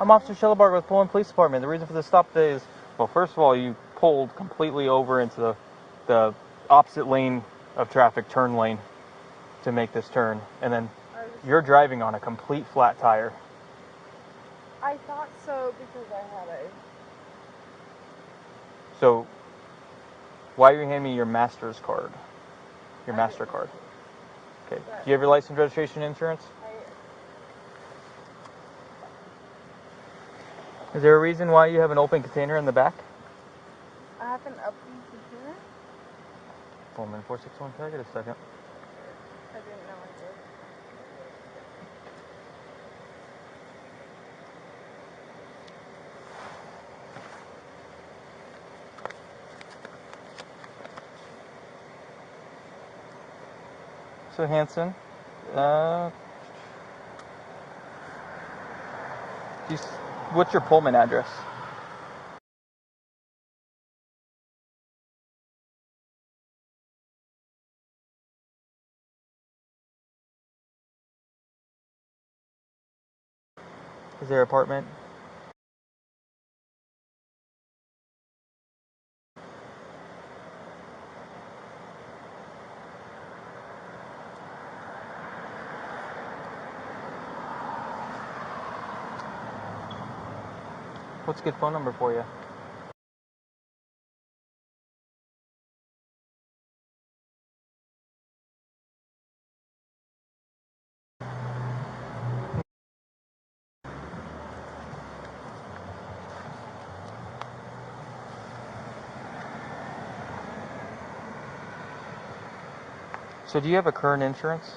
I'm Officer Schellebarg with Pullman Police Department. The reason for the stop today is, well, first of all, you pulled completely over into the opposite lane of traffic, turn lane, to make this turn. And then you're driving on a complete flat tire. I thought so because I had a... So, why are you handing me your master's card? Your MasterCard. Okay. Do you have your license, registration, insurance? Is there a reason why you have an open container in the back? I have an open container? Pullman 461, can I get a second? I didn't know I did. So Hanson, what's your Pullman address? Is there an apartment? What's a good phone number for you? So do you have a current insurance? Is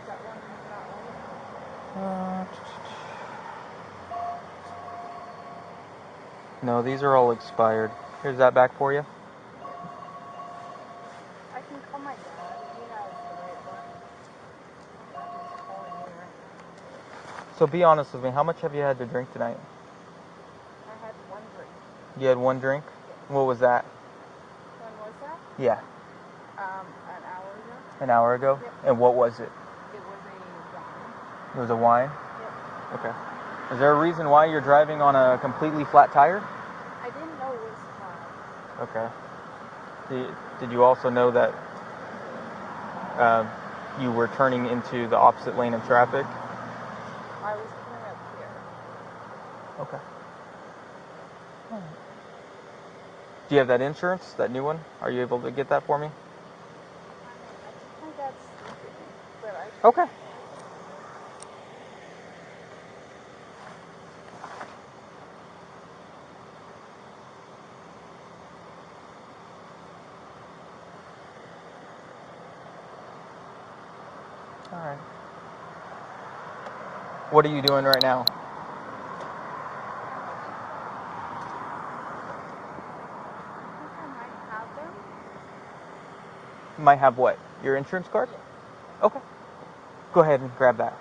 that one not right? No, these are all expired. Here's that back for you. I can call my dad. He has the right one. He's calling me right now. So be honest with me, how much have you had to drink tonight? I had one drink. You had one drink? Yes. What was that? When was that? Yeah. An hour ago. An hour ago? Yep. And what was it? It was a wine. It was a wine? Yep. Okay. Is there a reason why you're driving on a completely flat tire? I didn't know it was flat. Okay. Did you also know that you were turning into the opposite lane of traffic? I was coming up here. Okay. All right. Do you have that insurance, that new one? Are you able to get that for me? I think my dad's sleeping, but I... Okay. All right. What are you doing right now? I think I might have them. You might have what? Your insurance card? Yeah. Okay. Go ahead and grab that.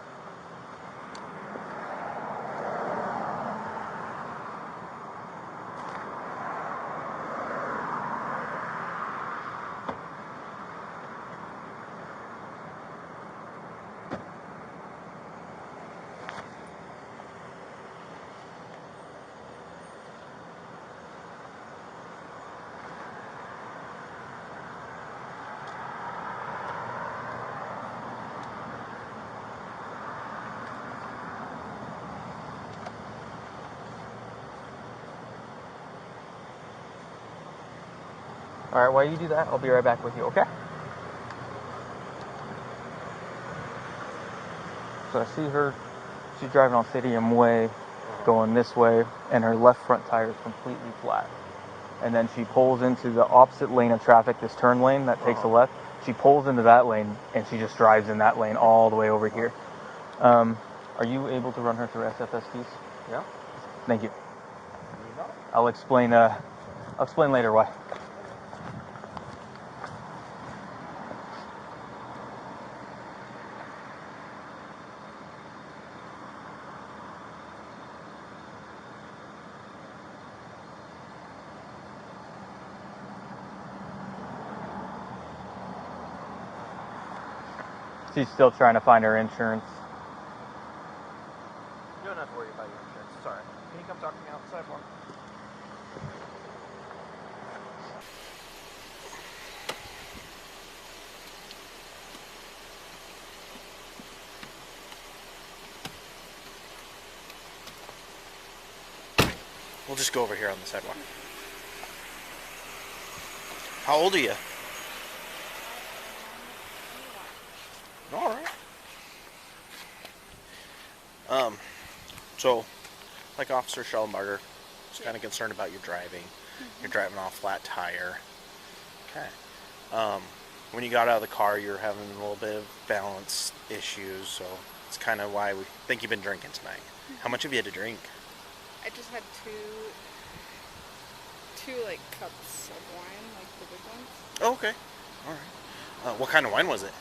All right, while you do that, I'll be right back with you, okay? So I see her, she's driving on Stadium Way, going this way, and her left front tire is completely flat. And then she pulls into the opposite lane of traffic, this turn lane that takes a left. She pulls into that lane, and she just drives in that lane all the way over here. Are you able to run her through SFSTs? Yeah. Thank you. I'll explain later why. She's still trying to find her insurance. You don't have to worry about your insurance. Sorry. come talk to me on the sidewalk. We'll just go over here on the sidewalk. How old are you? All right. So, like Officer Schellenbarger, is kind of concerned about your driving. You're driving off flat tire. Okay. When you got out of the car, you're having a little bit of balance issues, so it's kind of why we think you've been drinking tonight. How much have you had to drink? I just had two like cups of wine, like the big ones. Oh, okay. All right. What kind of wine was it?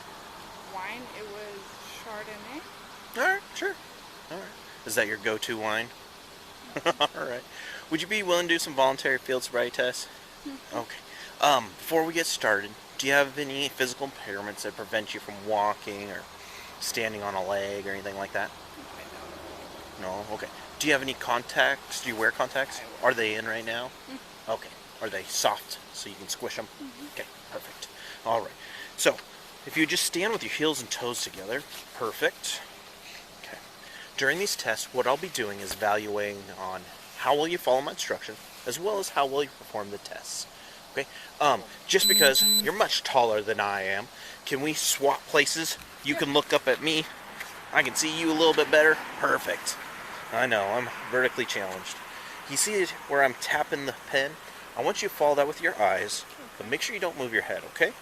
Wine, it was Chardonnay. All right, sure. All right. Is that your go-to wine? All right. Would you be willing to do some voluntary field sobriety tests? Okay. Before we get started, do you have any physical impairments that prevent you from walking or standing on a leg or anything like that? No? Okay. Do you have any contacts? Do you wear contacts? Are they in right now? Okay. Are they soft so you can squish them? Okay, perfect. All right. So, if you just stand with your heels and toes together, perfect. Okay. During these tests, what I'll be doing is evaluating on how well you follow my instruction, as well as how well you perform the tests. Okay. Just because you're much taller than I am, can we swap places? You can look up at me. I can see you a little bit better. Perfect. I know, I'm vertically challenged. You see it where I'm tapping the pen? I want you to follow that with your eyes, but make sure you don't move your head, okay? Do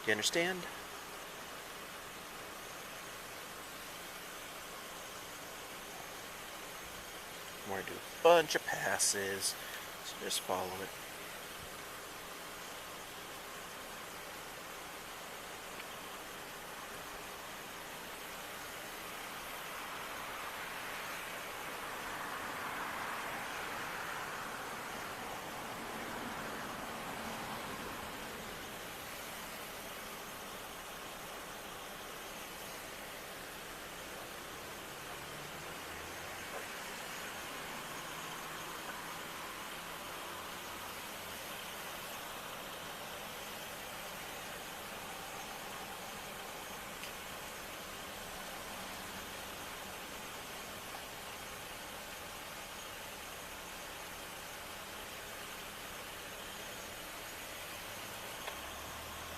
you understand? I'm going to do a bunch of passes, so just follow it.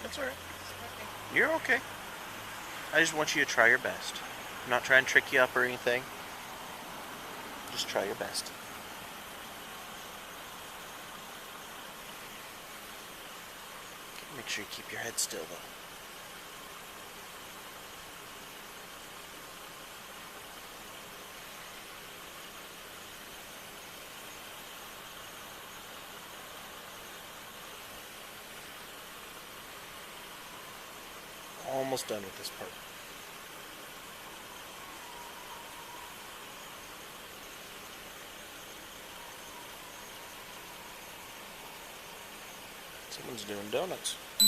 That's alright. You're okay. I just want you to try your best. I'm not trying to trick you up or anything. Just try your best. Make sure you keep your head still though. Almost done with this part. Someone's doing donuts. I'm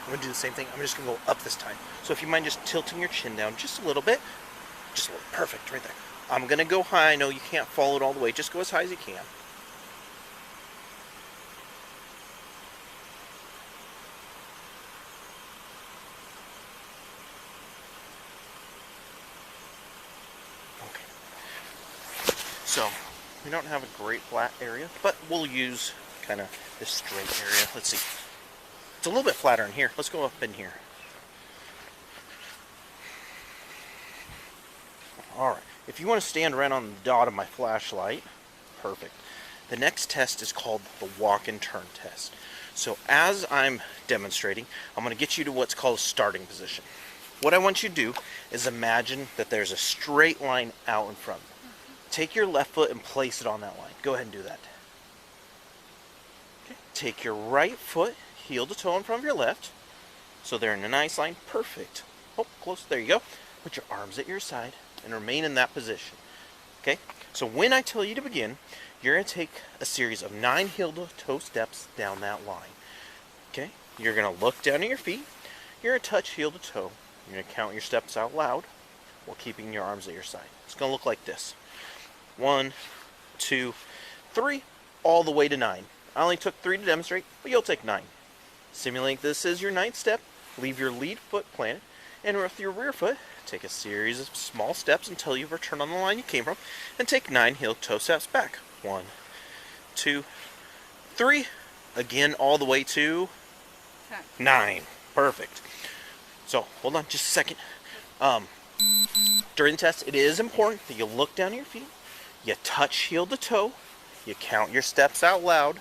going to do the same thing. I'm just going to go up this time. So if you mind just tilting your chin down just a little bit. Just a little. Perfect, right there. I'm going to go high. I know you can't follow it all the way. Just go as high as you can. Okay. So, we don't have a great flat area, but we'll use kind of this straight area. Let's see. It's a little bit flatter in here. Let's go up in here. Alright, if you want to stand right on the dot of my flashlight, perfect. The next test is called the walk and turn test. So as I'm demonstrating, I'm going to get you to what's called a starting position. What I want you to do is imagine that there's a straight line out in front. Take your left foot and place it on that line. Go ahead and do that. Okay. Take your right foot, heel to toe in front of your left. So they're in a nice line. Perfect. Oh, close. There you go. Put your arms at your side and remain in that position. Okay? So when I tell you to begin, you're going to take a series of 9 heel-to-toe steps down that line. Okay? You're going to look down at your feet. You're going to touch heel to toe. You're going to count your steps out loud while keeping your arms at your side. It's going to look like this. 1, 2, 3, all the way to 9. I only took 3 to demonstrate, but you'll take 9. Simulate this as your 9th step. Leave your lead foot planted, and with your rear foot, take a series of small steps until you return on the line you came from, and take 9 heel-toe steps back. 1, 2, 3. Again, all the way to 9. Perfect. So, hold on just a second. During the test, it is important that you look down at your feet, you touch heel to toe, you count your steps out loud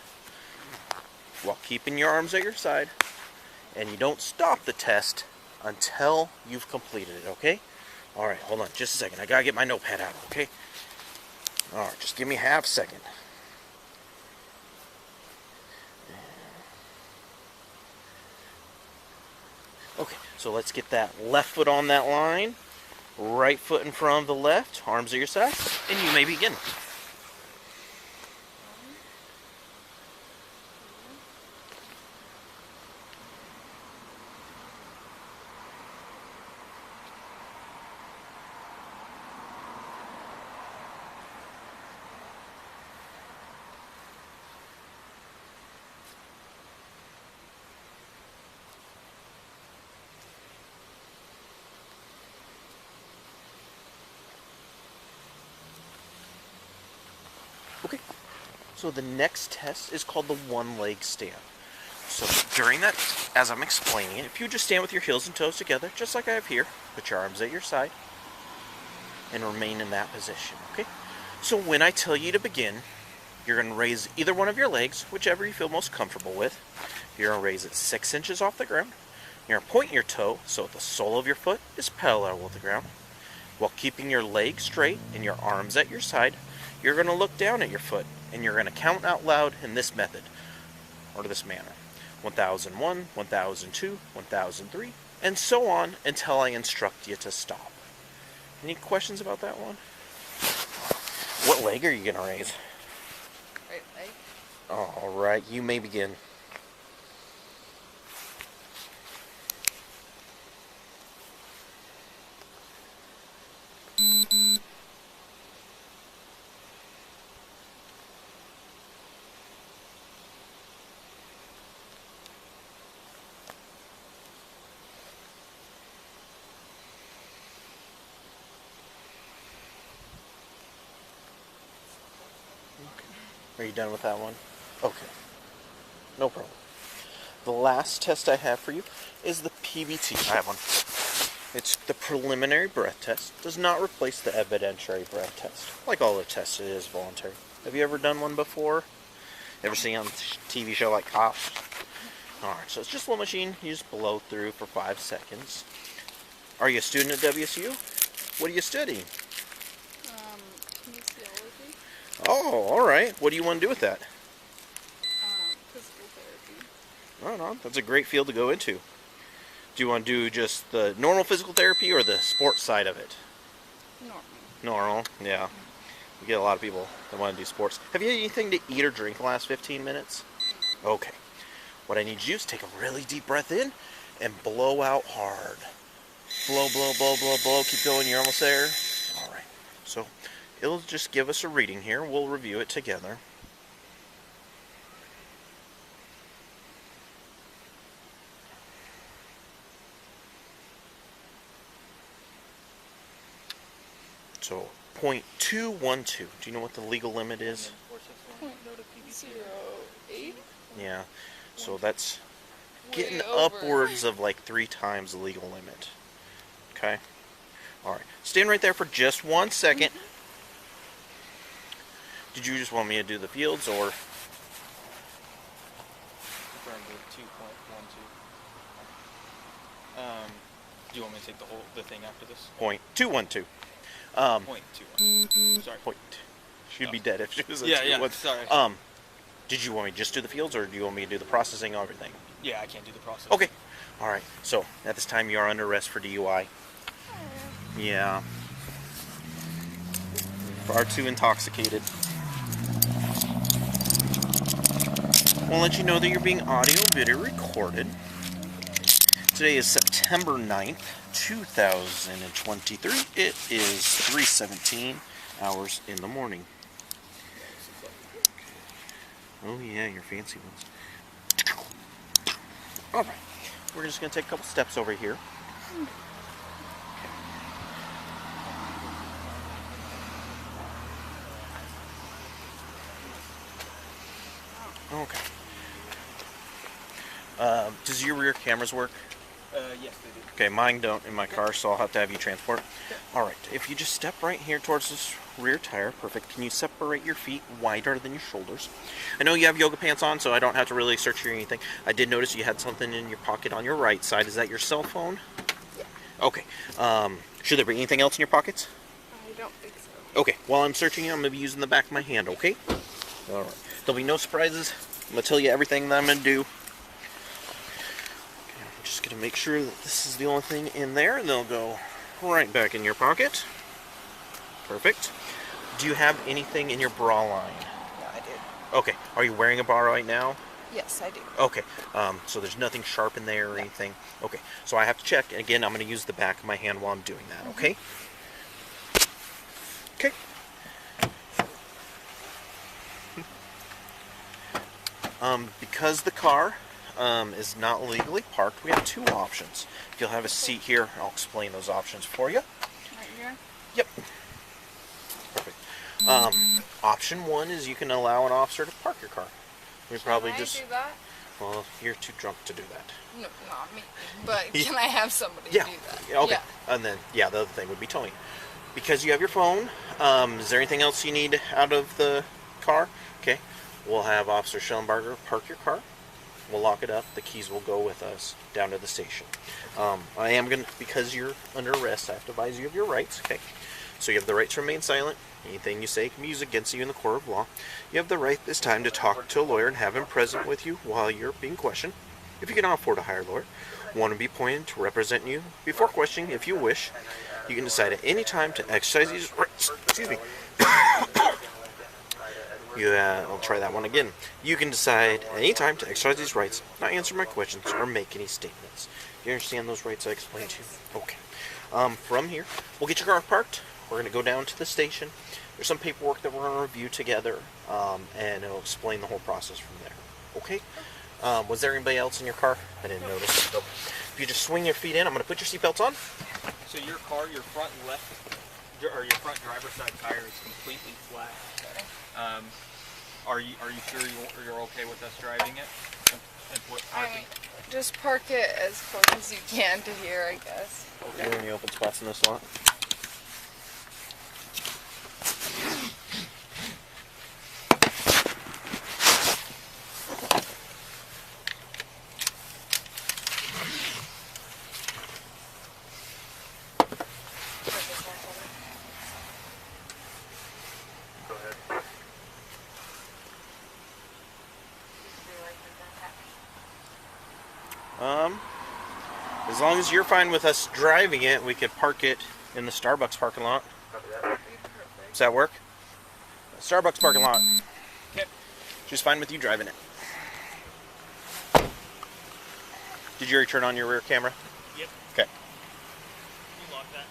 while keeping your arms at your side, and you don't stop the test until you've completed it, okay? Alright, hold on just a second. I gotta get my notepad out, okay? Alright, just give me half a second. Okay, so let's get that left foot on that line, right foot in front of the left, arms at your side, and you may begin. Okay, so the next test is called the one-leg stand. So during that, as I'm explaining it, if you just stand with your heels and toes together, just like I have here, put your arms at your side, and remain in that position, okay? So when I tell you to begin, you're going to raise either one of your legs, whichever you feel most comfortable with. You're going to raise it 6 inches off the ground. You're going to point your toe so the sole of your foot is parallel with the ground. While keeping your leg straight and your arms at your side, you're going to look down at your foot, and you're going to count out loud in this method, or this manner. 1001, 1002, 1003, and so on until I instruct you to stop. Any questions about that one? What leg are you going to raise? Right leg. Alright, you may begin. Are you done with that one? Okay. No problem. The last test I have for you is the PBT. I have one. It's the preliminary breath test. Does not replace the evidentiary breath test. Like all the tests, it is voluntary. Have you ever done one before? Ever seen on a TV show like Cops? Alright, so it's just a little machine. You just blow through for 5 seconds. Are you a student at WSU? What are you studying? Kinesiology. Oh, alright. What do you want to do with that? Physical therapy. Right on. That's a great field to go into. Do you want to do just the normal physical therapy or the sports side of it? Normal. Normal, yeah. We get a lot of people that want to do sports. Have you had anything to eat or drink in the last 15 minutes? Okay. What I need you to do is take a really deep breath in and blow out hard. Blow, blow, blow, blow, blow. Keep going. You're almost there. All right. So it'll just give us a reading here. We'll review it together. So 0.212. Do you know what the legal limit is? 0.08. Yeah. So that's getting Way over. upwards of like 3 times the legal limit. Okay? Alright. Stand right there for just 1 second. Did you just want me to do the fields or? Referring to 2.12. Do you want me to take the thing after this? 0.212. 0.21. Sorry. Point. She'd be dead if she was a Yeah, 2. yeah. What- Sorry. Did you want me to just do the fields or do you want me to do the processing of everything? Yeah, I can't do the process. Okay. Alright. So at this time you are under arrest for DUI. Yeah. Far too intoxicated. We'll let you know that you're being audio video recorded. Today is September 9th, 2023. It is 3:17 hours in the morning. Oh yeah, your fancy ones. Alright, we're just going to take a couple steps over here. Okay. Does your rear cameras work? Yes, they do. Okay, mine don't in my car, so I'll have to have you transport. Alright, if you just step right here towards this rear tire, perfect. Can you separate your feet wider than your shoulders? I know you have yoga pants on, so I don't have to really search for anything. I did notice you had something in your pocket on your right side. Is that your cell phone? Yeah. Okay. Should there be anything else in your pockets? I don't think so. Okay, while I'm searching you, I'm going to be using the back of my hand, okay? Alright. There'll be no surprises. I'm going to tell you everything that I'm going to do. Okay, I'm just going to make sure that this is the only thing in there, and they'll go right back in your pocket. Perfect. Do you have anything in your bra line? Yeah, I do. Okay. Are you wearing a bra right now? Yes, I do. Okay. So there's nothing sharp in there or anything? Okay. So I have to check, and again, I'm going to use the back of my hand while I'm doing that, okay? Okay. Because the car is not legally parked, we have two options. If you'll have a seat here, I'll explain those options for you. Right here? Yep. Perfect. Option one is you can allow an officer to park your car. We probably Can I just... do that? Well, you're too drunk to do that. No, not me. But can I have somebody Yeah. do that? Yeah, okay. Yeah. And then, yeah, the other thing would be towing. Because you have your phone, is there anything else you need out of the car? Okay. We'll have Officer Schellenberger park your car. We'll lock it up. The keys will go with us down to the station. I am going to, because you're under arrest, I have to advise you of your rights, okay? So you have the right to remain silent. Anything you say can be used against you in the court of law. You have the right this time to talk to a lawyer and have him present with you while you're being questioned. If you cannot afford a hire lawyer, one will be appointed to represent you before questioning if you wish. You can decide at any time to exercise these rights. Excuse me. I'll try that one again. You can decide at any time to exercise these rights, not answer my questions, or make any statements. Do you understand those rights I explained to you? Okay. From here, we'll get your car parked. We're going to go down to the station. There's some paperwork that we're going to review together, and it'll explain the whole process from there. Okay? Was there anybody else in your car? I didn't notice. Nope. If you just swing your feet in, I'm going to put your seatbelts on. So your car, your front left, or your front driver's side tire is completely flat. Are you sure you're okay with us driving it? And parking? Just park it as close as you can to here, I guess. Are there any open spots in this lot? Go ahead. As long as you're fine with us driving it, we could park it in the Starbucks parking lot. Does that work? Starbucks parking lot. Okay. She's fine with you driving it. Did you already turn on your rear camera? Yep. Okay. You lock that.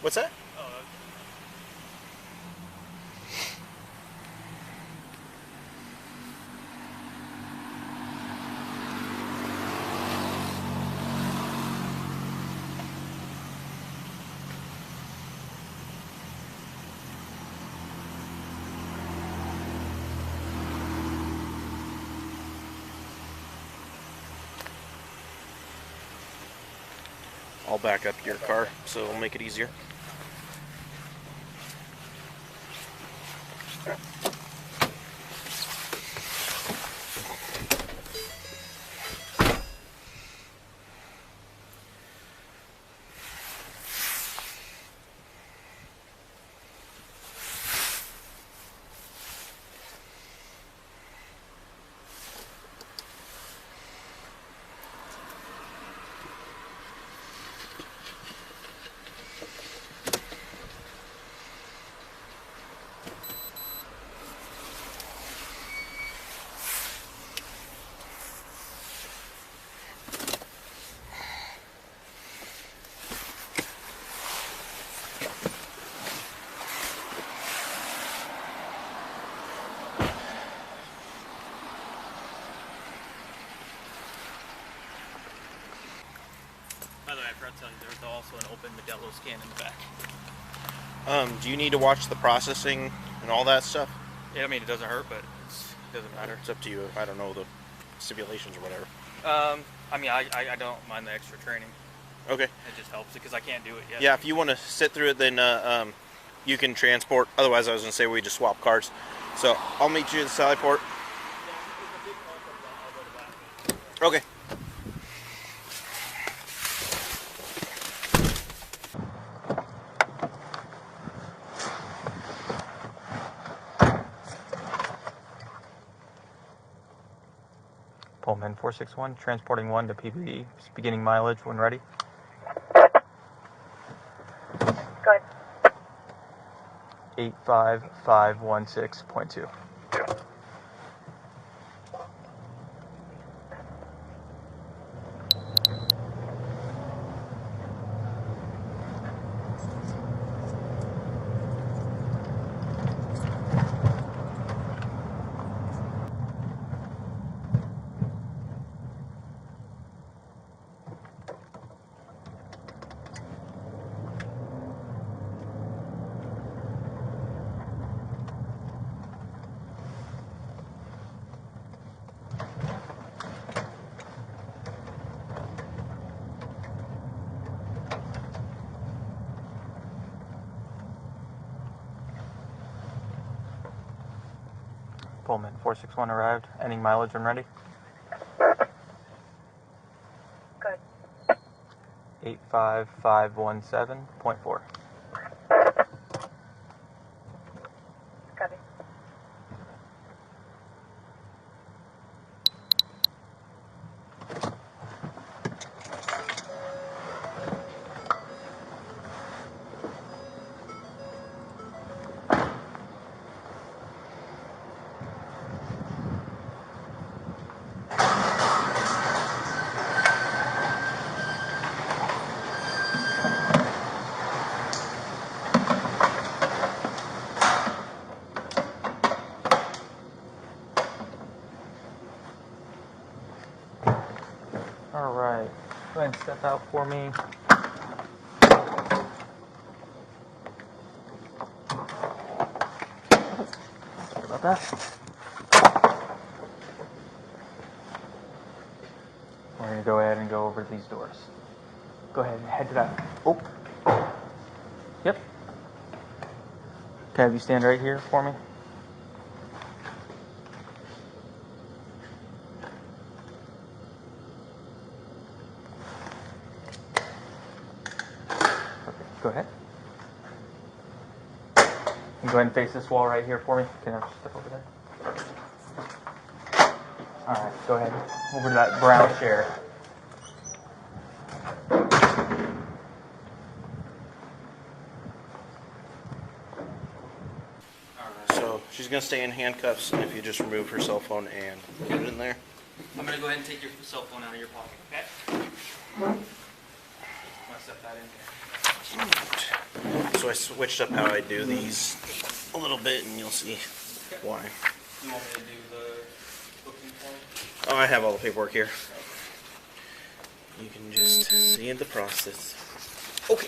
What's that? Oh, I'll back up your car so it'll make it easier. I forgot to tell you, there's also an open Modelo scan in the back. Do you need to watch the processing and all that stuff? Yeah, I mean, it doesn't hurt, but it doesn't matter. It's up to you. I don't know the stipulations or whatever. I mean, I don't mind the extra training. Okay. It just helps because I can't do it yet. Yeah, if you want to sit through it, then you can transport. Otherwise, I was going to say we just swap cars. So I'll meet you at the Sally Port. Okay. Pullman 461, transporting 1 to PB, beginning mileage when ready. Good. 85516.2. Pullman 461 arrived, ending mileage when ready. Good. 85517.4. Copy. All right, go ahead and step out for me. Sorry about that. We're going to go ahead and go over these doors. Go ahead and head to that. Oh. Yep. Can I have you stand right here for me? Okay, go ahead. And go ahead and face this wall right here for me. Can I step over there? All right, go ahead. Over to that brown chair. So she's going to stay in handcuffs, and if you just remove her cell phone and get it in there. I'm going to go ahead and take your cell phone out of your pocket, okay? I'm going to set that in there. So I switched up how I do these a little bit, and you'll see why. You want me to do the booking form? Oh, I have all the paperwork here. You can just see the process. Okay.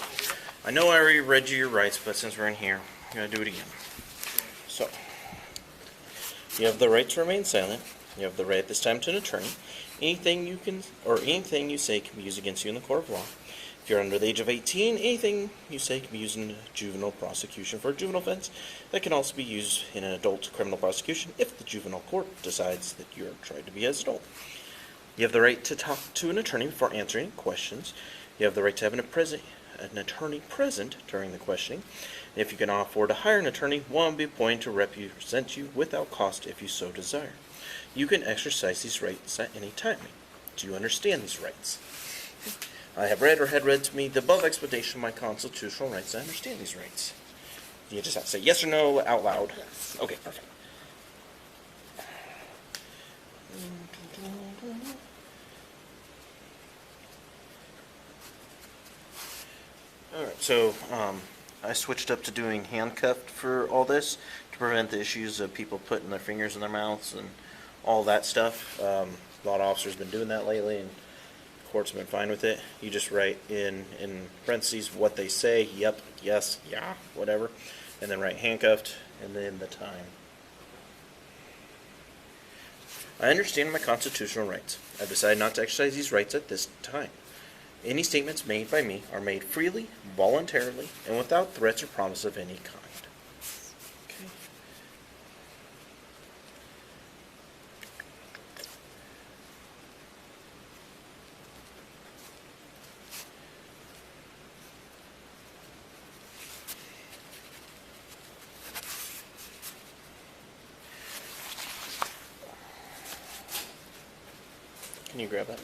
I know I already read you your rights, but since we're in here, I'm going to do it again. So, you have the right to remain silent. You have the right at this time to an attorney. Anything you say can be used against you in the court of law. If you're under the age of 18, anything you say can be used in a juvenile prosecution for a juvenile offense. That can also be used in an adult criminal prosecution if the juvenile court decides that you're tried to be as an adult. You have the right to talk to an attorney before answering questions. You have the right to have an attorney present during the questioning. And if you cannot afford to hire an attorney, one will be appointed to represent you without cost if you so desire. You can exercise these rights at any time. Do you understand these rights? I have read or had read to me the above explanation of my constitutional rights. I understand these rights. You just have to say yes or no out loud. Yes. Okay, perfect. Alright, so I switched up to doing handcuffed for all this to prevent the issues of people putting their fingers in their mouths and all that stuff. A lot of officers have been doing that lately, and of court's been fine with it. You just write in parentheses what they say, yep, yes, yeah, whatever, and then write handcuffed, and then the time. I understand my constitutional rights. I've decided not to exercise these rights at this time. Any statements made by me are made freely, voluntarily, and without threats or promise of any kind. Okay. Can you grab that?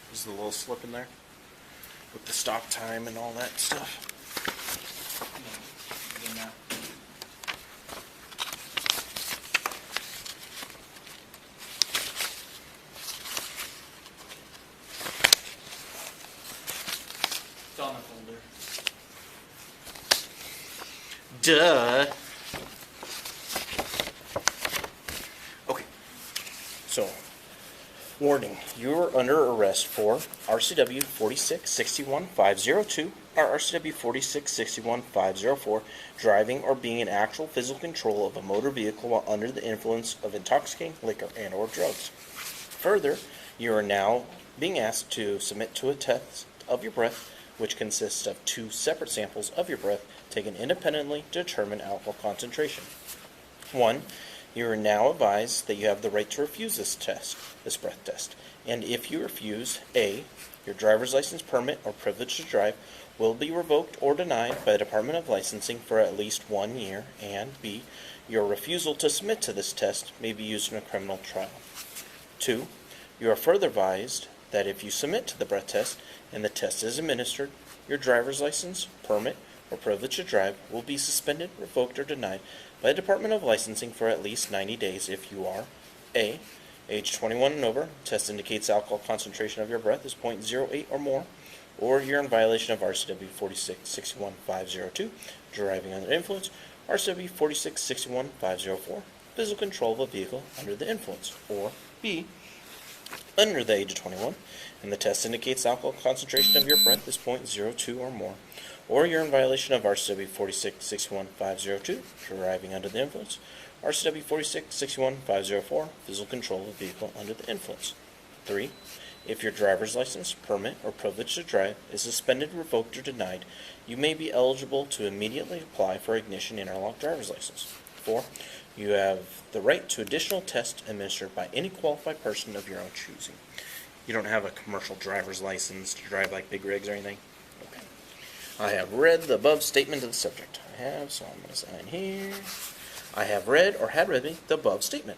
There's the little slip in there with the stop time and all that stuff. Again, now. It's on the folder. Duh. Okay. So, warning, you are under arrest for RCW 46-61-502 or RCW 46-61-504, driving or being in actual physical control of a motor vehicle while under the influence of intoxicating liquor and or drugs. Further, you are now being asked to submit to a test of your breath, which consists of 2 separate samples of your breath taken independently to determine alcohol concentration. 1. You are now advised that you have the right to refuse this breath test. And if you refuse, A, your driver's license, permit, or privilege to drive will be revoked or denied by the Department of Licensing for at least 1 year, and B, your refusal to submit to this test may be used in a criminal trial. 2. You are further advised that if you submit to the breath test and the test is administered, your driver's license, permit, or privilege to drive will be suspended, revoked, or denied by the Department of Licensing for at least 90 days if you are A, age 21 and over, test indicates alcohol concentration of your breath is 0.08 or more, or you're in violation of RCW 46-61-502, driving under the influence, RCW 46-61-504, physical control of a vehicle under the influence, or B, under the age of 21, and the test indicates alcohol concentration of your breath is 0.02 or more, or you're in violation of RCW 46-61-502, driving under the influence, RCW 46-61-504, physical control of a vehicle under the influence. 3. If your driver's license, permit, or privilege to drive is suspended, revoked, or denied, you may be eligible to immediately apply for ignition interlock driver's license. 4. You have the right to additional tests administered by any qualified person of your own choosing. You don't have a commercial driver's license to drive like big rigs or anything? Okay. I have read the above statement of the subject. I have, so I'm going to sign here. I have read or had read the above statement.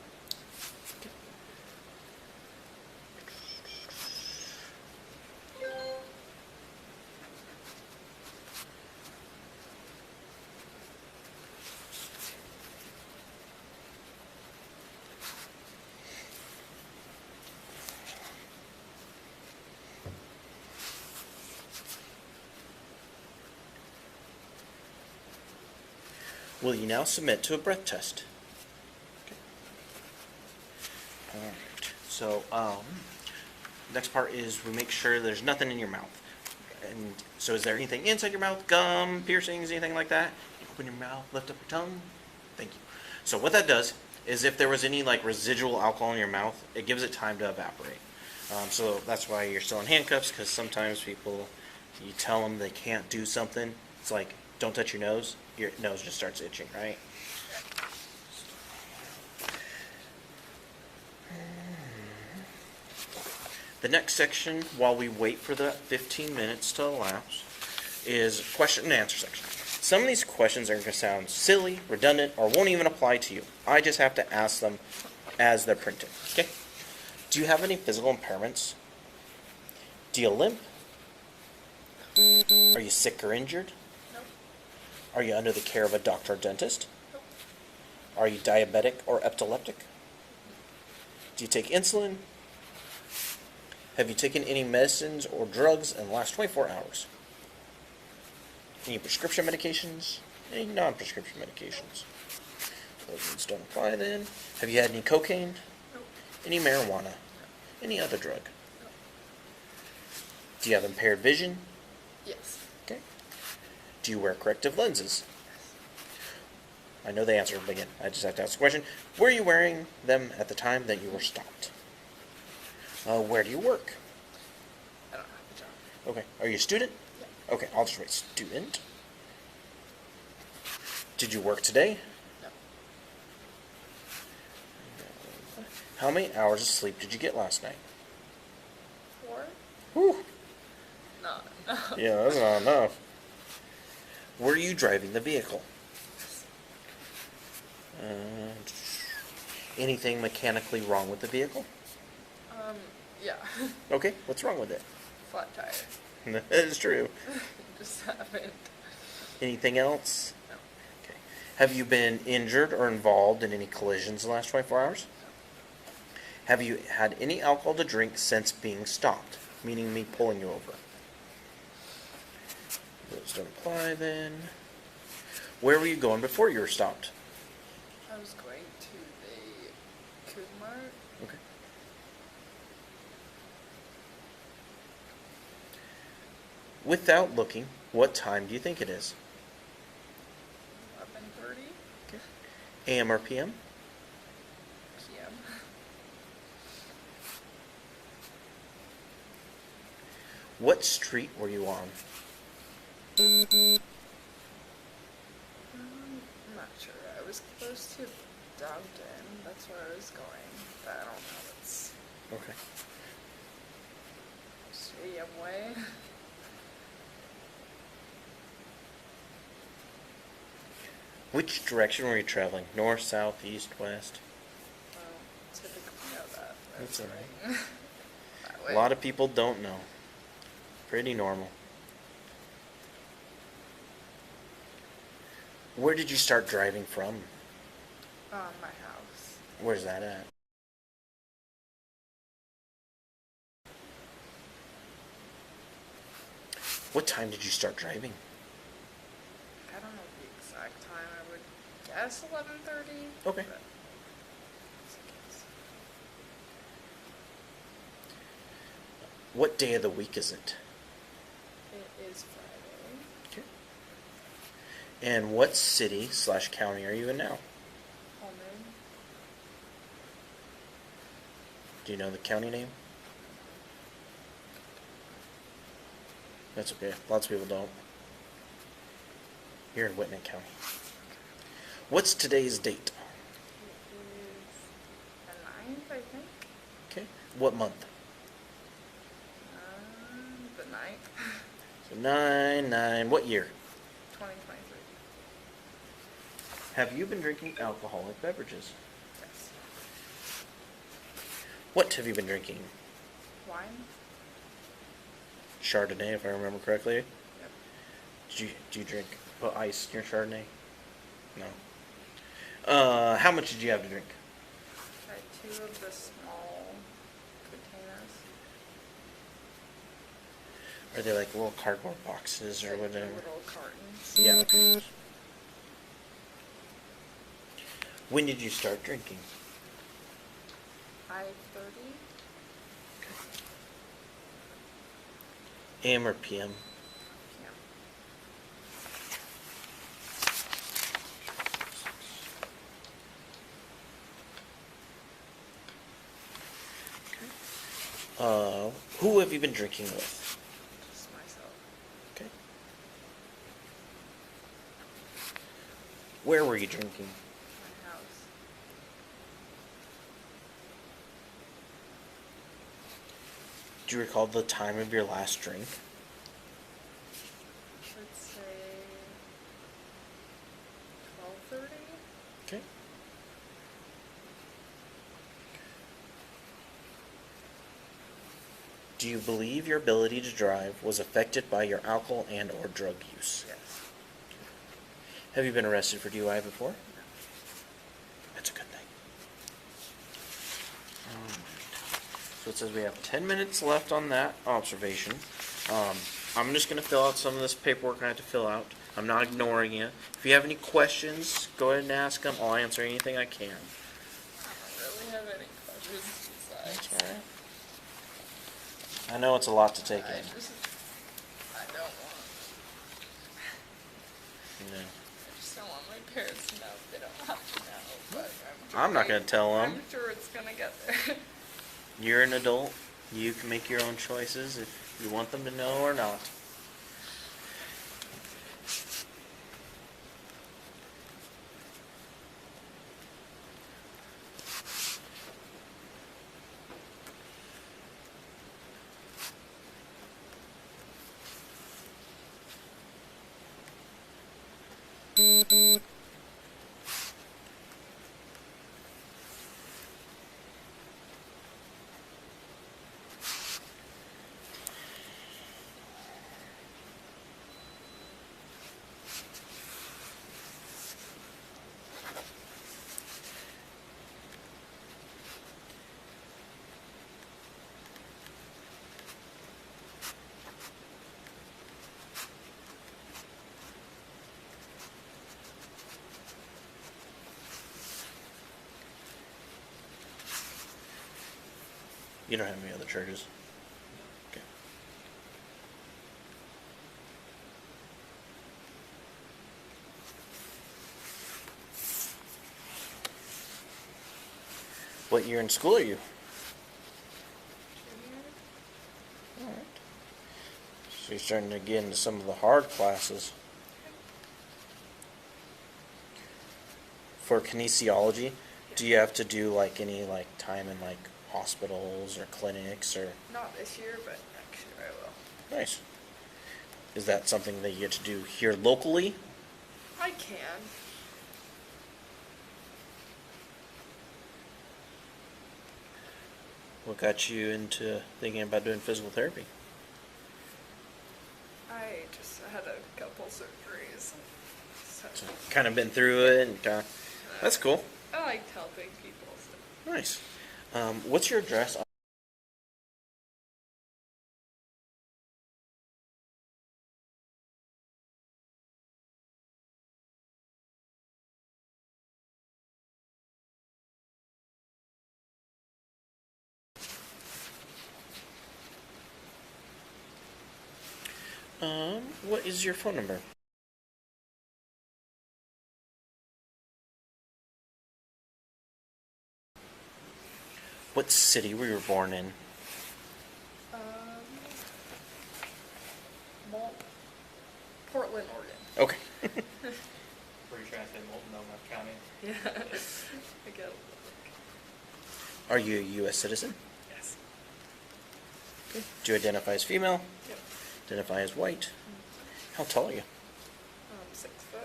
Will you now submit to a breath test? Okay. All right. So, next part is we make sure there's nothing in your mouth. And so, is there anything inside your mouth? Gum, piercings, anything like that? Open your mouth, lift up your tongue. Thank you. So, what that does is if there was any like residual alcohol in your mouth, it gives it time to evaporate. So that's why you're still in handcuffs, because sometimes people, you tell them they can't do something. It's like, don't touch your nose just starts itching, right? The next section, while we wait for the 15 minutes to elapse, is question and answer section. Some of these questions are going to sound silly, redundant, or won't even apply to you. I just have to ask them as they're printed. Okay? Do you have any physical impairments? Do you limp? Are you sick or injured? Nope. Are you under the care of a doctor or dentist? Nope. Are you diabetic or epileptic? Do you take insulin? Have you taken any medicines or drugs in the last 24 hours? Any prescription medications? Any non-prescription medications? Those ones don't apply then. Have you had any cocaine? Nope. Any marijuana? Any other drug? Do you have impaired vision? Yes. Okay. Do you wear corrective lenses? I know the answer, but again, I just have to ask the question. Were you wearing them at the time that you were stopped? Where do you work? I don't have a job. Okay. Are you a student? Yeah. Okay, I'll just write student. Did you work today? No. How many hours of sleep did you get last night? 4? Whew. Not. Yeah, that's not enough. Were you driving the vehicle? Anything mechanically wrong with the vehicle? Yeah. Okay, what's wrong with it? Flat tire. That is true. Just happened. Anything else? No. Okay. Have you been injured or involved in any collisions in the last 24 hours? Have you had any alcohol to drink since being stopped? Meaning me pulling you over. Those don't apply then. Where were you going before you were stopped? I was going to the Kumar. Okay. Without looking, what time do you think it is? 11:30 AM or PM? p.m. What street were you on? I'm not sure. I was close to Downton. That's where I was going. But I don't know. It's Okay. Stadium Way. Which direction were you traveling? North, south, east, west? Well, typically know that. but That's all right. going that way. A lot of people don't know. Pretty normal. Where did you start driving from? My house. Where's that at? What time did you start driving? I don't know the exact time. I would guess 11:30. Okay. but it's a guess. What day of the week is it? It is Friday. Okay. And what city/county are you in now? Pullman. Do you know the county name? That's okay. Lots of people don't. You're in Whitman County. What's today's date? It is the 9th, I think. Okay. What month? The 9th. So 9/9. What year? 2023. Have you been drinking alcoholic beverages? Yes. What have you been drinking? Wine? Chardonnay, if I remember correctly. Yep. Do you drink put ice in your Chardonnay? No. How much did you have to drink? I had 2 of the small containers. Are they like little cardboard boxes or Like whatever? little cartons. Yeah. Okay. When did you start drinking? 5:30. AM or PM? Yeah. Who have you been drinking with? Just myself. Okay. Where were you drinking? My house. Do you recall the time of your last drink? Let's say 12:30. Okay. Do you believe your ability to drive was affected by your alcohol and or drug use? Yes. Have you been arrested for DUI before? No. That's a good thing. So it says we have 10 minutes left on that observation. I'm just going to fill out some of this paperwork I have to fill out. I'm not ignoring you. If you have any questions, go ahead and ask them. I'll answer anything I can. I don't really have any questions besides. That's all right. I know it's a lot to take in. I don't want. Yeah. I just don't want my parents to know. They don't have to know, but I'm not going to tell them. I'm sure it's gonna get there. You're an adult. You can make your own choices if you want them to know or not. You don't have any other charges? Okay. What year in school are you? Alright. So you're starting to get into some of the hard classes. For kinesiology, do you have to do like any like time in like hospitals or clinics or? Not this year, but next year I will. Nice. Is that something that you get to do here locally? I can. What got you into thinking about doing physical therapy? I just had a couple surgeries. So, So kind of been through it and kind of, that's cool. I liked helping people. So. Nice. What's your address? What is your phone number? What city were you born in? Portland, Oregon. Okay. Were you trying to say Multnomah County? Yeah. I get it. Are you a U.S. citizen? Yes. Do you identify as female? Yep. Identify as white? How tall are you? 6 foot.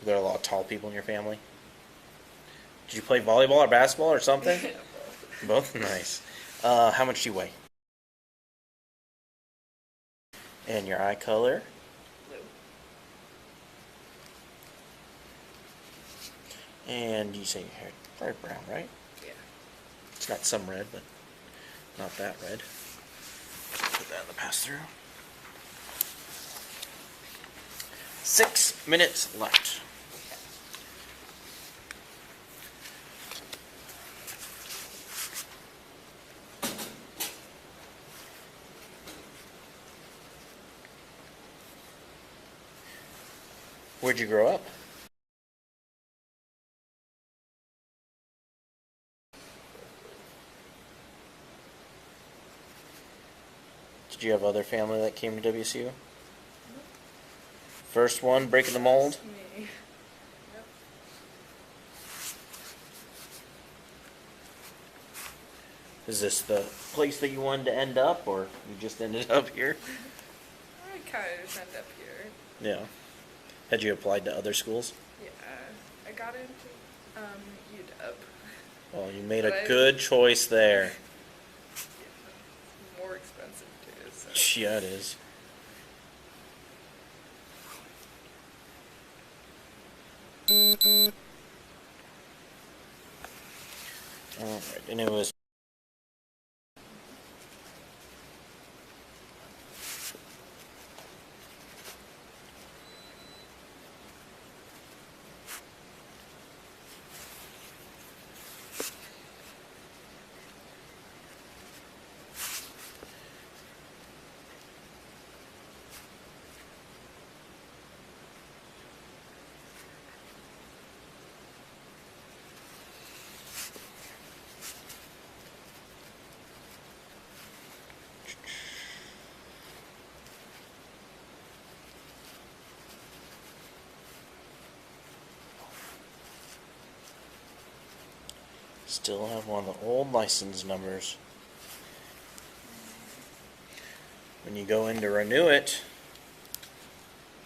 Are there a lot of tall people in your family? Did you play volleyball or basketball or something? Yeah, Both? Nice. How much do you weigh? And your eye color? blue. And you say your hair probably brown, right? Yeah. It's got some red, but not that red. Put that in the pass-through. 6 minutes left. Where'd you grow up? Did you have other family that came to WSU? First one breaking the mold? Me. Yep. Is this the place that you wanted to end up, or you just ended up here? I kind of just end up here. Yeah. Had you applied to other schools? Yeah. I got into UW. Well, you made But a I- good choice there. More expensive too. So. Yeah, it is. Alright, and it was Still have one of the old license numbers. When you go in to renew it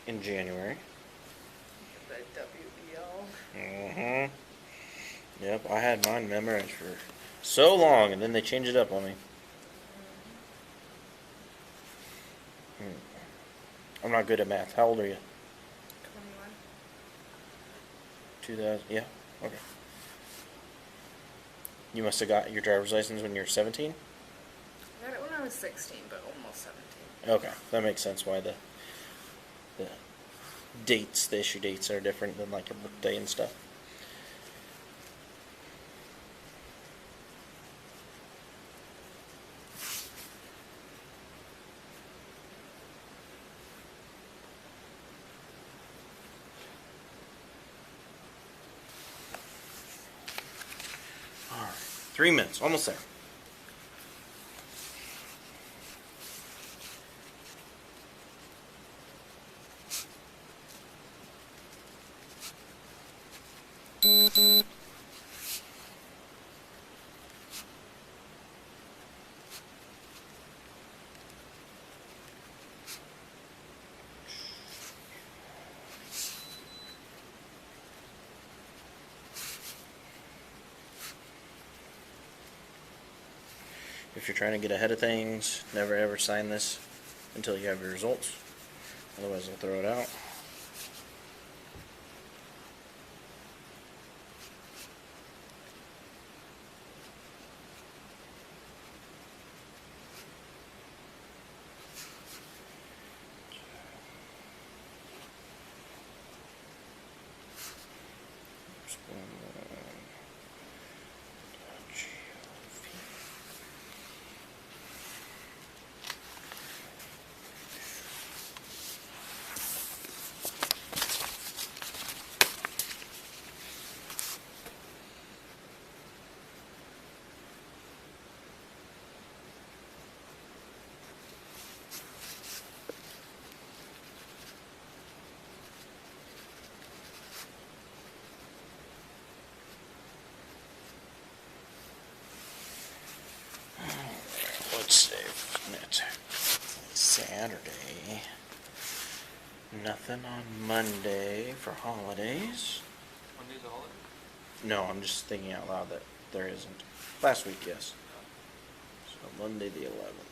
in January. The WEL. Mm-hmm. Yep, I had mine memorized for so long, and then they changed it up on me. I'm not good at math. How old are you? 21. 2000? Yeah. Okay. You must have got your driver's license when you were 17? I got it when I was 16, but almost 17. Okay, that makes sense why the dates, the issue dates are different than like your birthday and stuff. All right, 3 minutes, almost there. If you're trying to get ahead of things, never ever sign this until you have your results. Otherwise, they'll throw it out. Let's see. It's Saturday. Nothing on Monday for holidays. Monday's a holiday? No, I'm just thinking out loud that there isn't. Last week, yes. So Monday the 11th.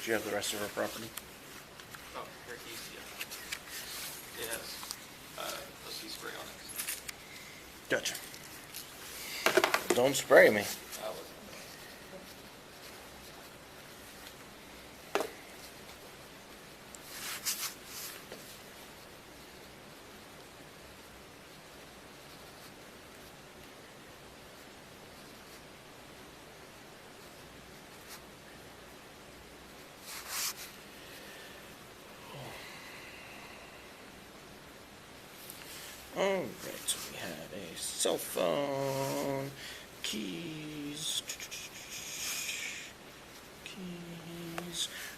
Do you have the rest of our property? Oh, here, keys, yeah. It has a sea spray on it. Gotcha. Don't spray me. That was Alright, so we had a cell phone, keys,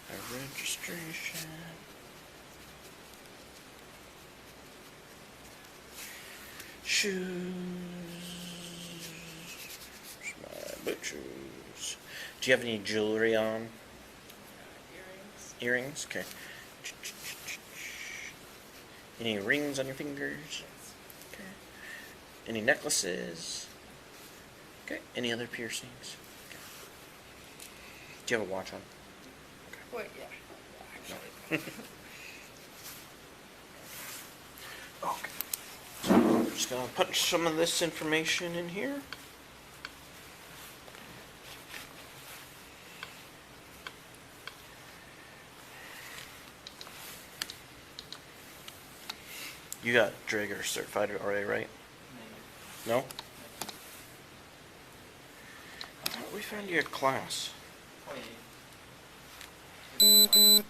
our registration, shoes, my boot shoes. Do you have any jewelry on? Earrings. Earrings? Okay. Any rings on your fingers? Okay. Any necklaces? Okay. Any other piercings? Okay. Do you have a watch on? Wait, yeah. Actually. Okay. So I'm just gonna put some of this information in here. You got Drager certified already, right? No? I thought we found you a class. 28.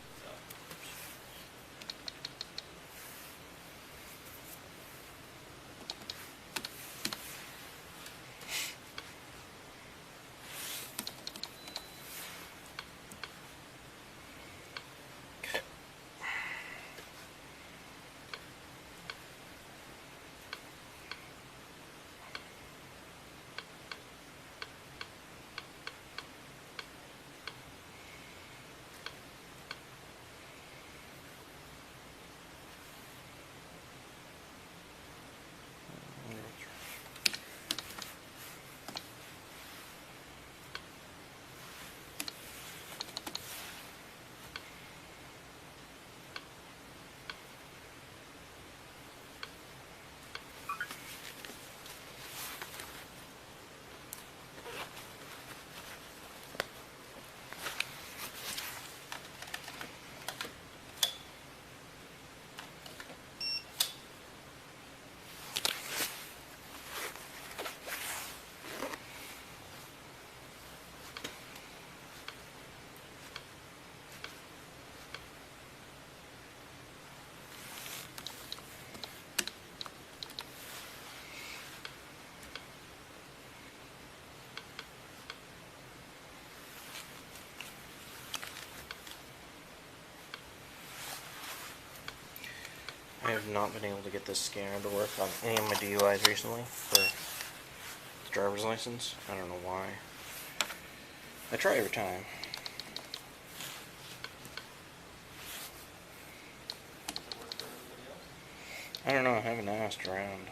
I have not been able to get this scanner to work on any of my DUIs recently for the driver's license. I don't know why. I try every time. I don't know, I haven't asked around.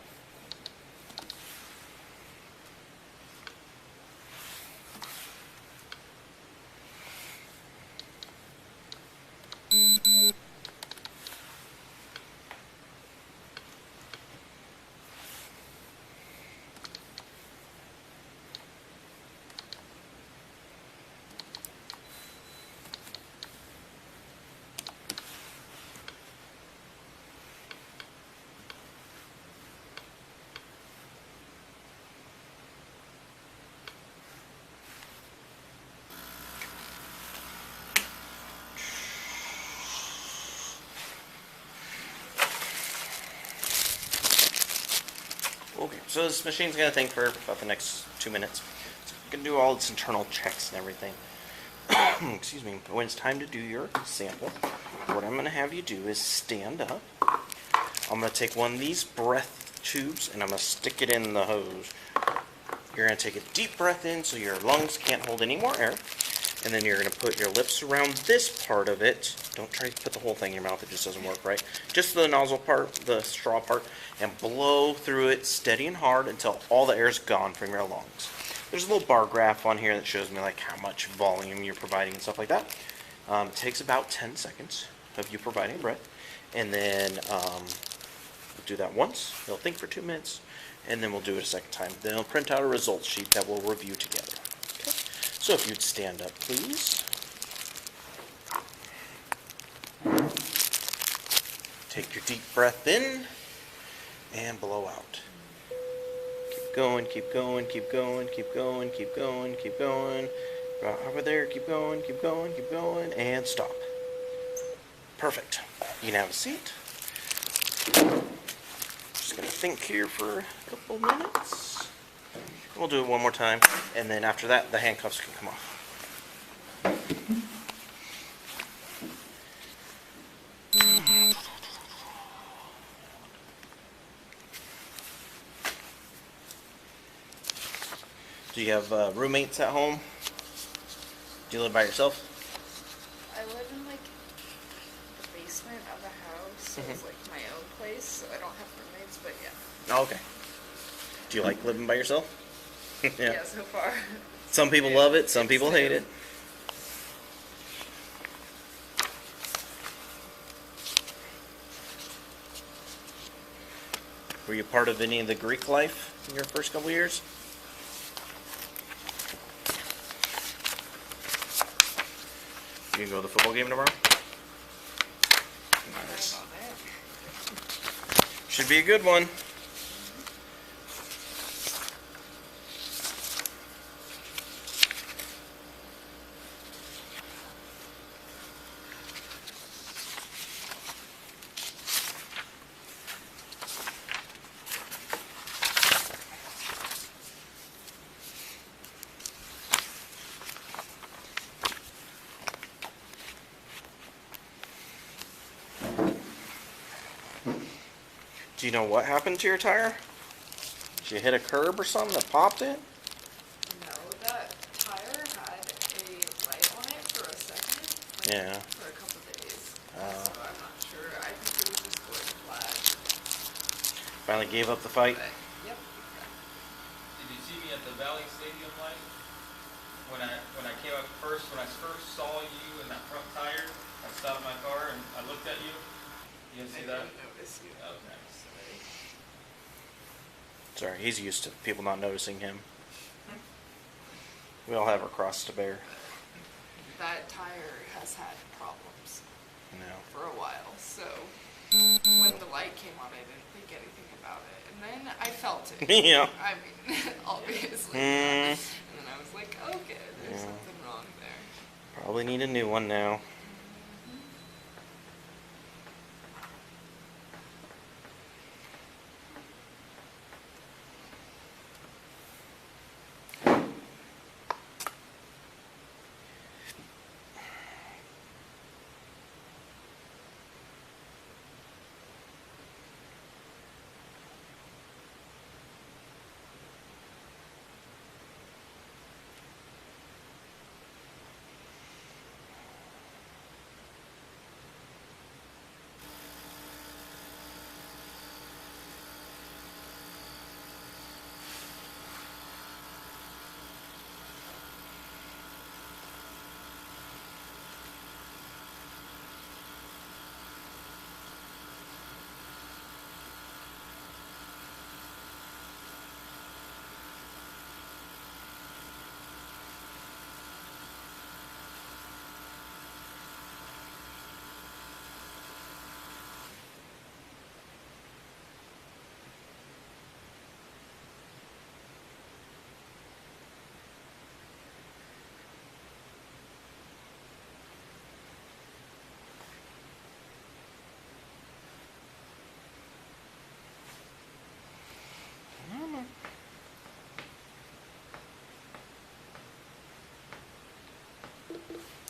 Okay, so this machine's going to think for about the next 2 minutes. It's going to do all its internal checks and everything. Excuse me. But when it's time to do your sample, what I'm going to have you do is stand up. I'm going to take one of these breath tubes and I'm going to stick it in the hose. You're going to take a deep breath in so your lungs can't hold any more air. And then you're going to put your lips around this part of it. Don't try to put the whole thing in your mouth. It just doesn't work right. Just the nozzle part, the straw part, and blow through it steady and hard until all the air is gone from your lungs. There's a little bar graph on here that shows me like how much volume you're providing and stuff like that. It takes about 10 seconds of you providing breath. And then we'll do that once. It'll think for 2 minutes. And then we'll do it a second time. Then it'll print out a results sheet that we'll review together. So if you'd stand up, please. Take your deep breath in and blow out. Keep going, keep going, keep going, keep going, keep going, keep going. Right over there, keep going, keep going, keep going, and stop. Perfect. You can have a seat. Just gonna think here for a couple minutes. We'll do it one more time, and then after that, the handcuffs can come off. Do you have roommates at home? Do you live by yourself? I live in like the basement of a house, so it's like my own place, so I don't have roommates, but yeah. Oh, okay. Do you like living by yourself? Yeah, so far. Some people love it, some people hate it. Were you part of any of the Greek life in your first couple years? You can go to the football game tomorrow? Nice. Should be a good one. Do you know what happened to your tire? Did you hit a curb or something that popped it? No, that tire had a light on it for a second. Like, Yeah. for a couple days. So I'm not sure. I think it was just going flat. Finally gave up the fight. But, yep. Did you see me at the Valley Stadium light? When I came up first, when I first saw you in that front tire, I stopped my car and I looked at you. You didn't see that? I didn't notice you. Okay. Sorry, he's used to people not noticing him. We all have our cross to bear. That tire has had problems No. for a while, so when the light came on, I didn't think anything about it. And then I felt it. Yeah. I mean, obviously. Mm. And then I was like, okay, there's something wrong there. Probably need a new one now.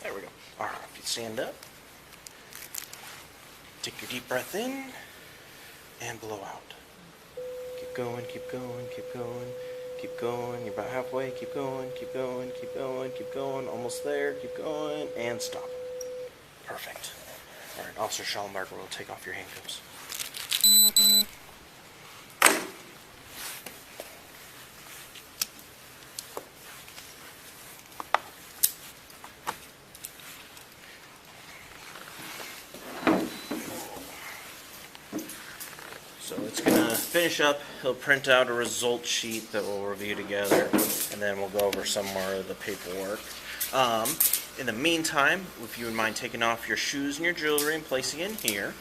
There we go. All right, if you stand up, take your deep breath in and blow out. Keep going, keep going, keep going, keep going. You're about halfway. Keep going, keep going, keep going, keep going. Almost there. Keep going and stop. Perfect. All right, Officer Schallenberger will take off your handcuffs. So it's going to finish up. He'll print out a result sheet that we'll review together, and then we'll go over some more of the paperwork. In the meantime, if you would mind taking off your shoes and your jewelry and placing it in here.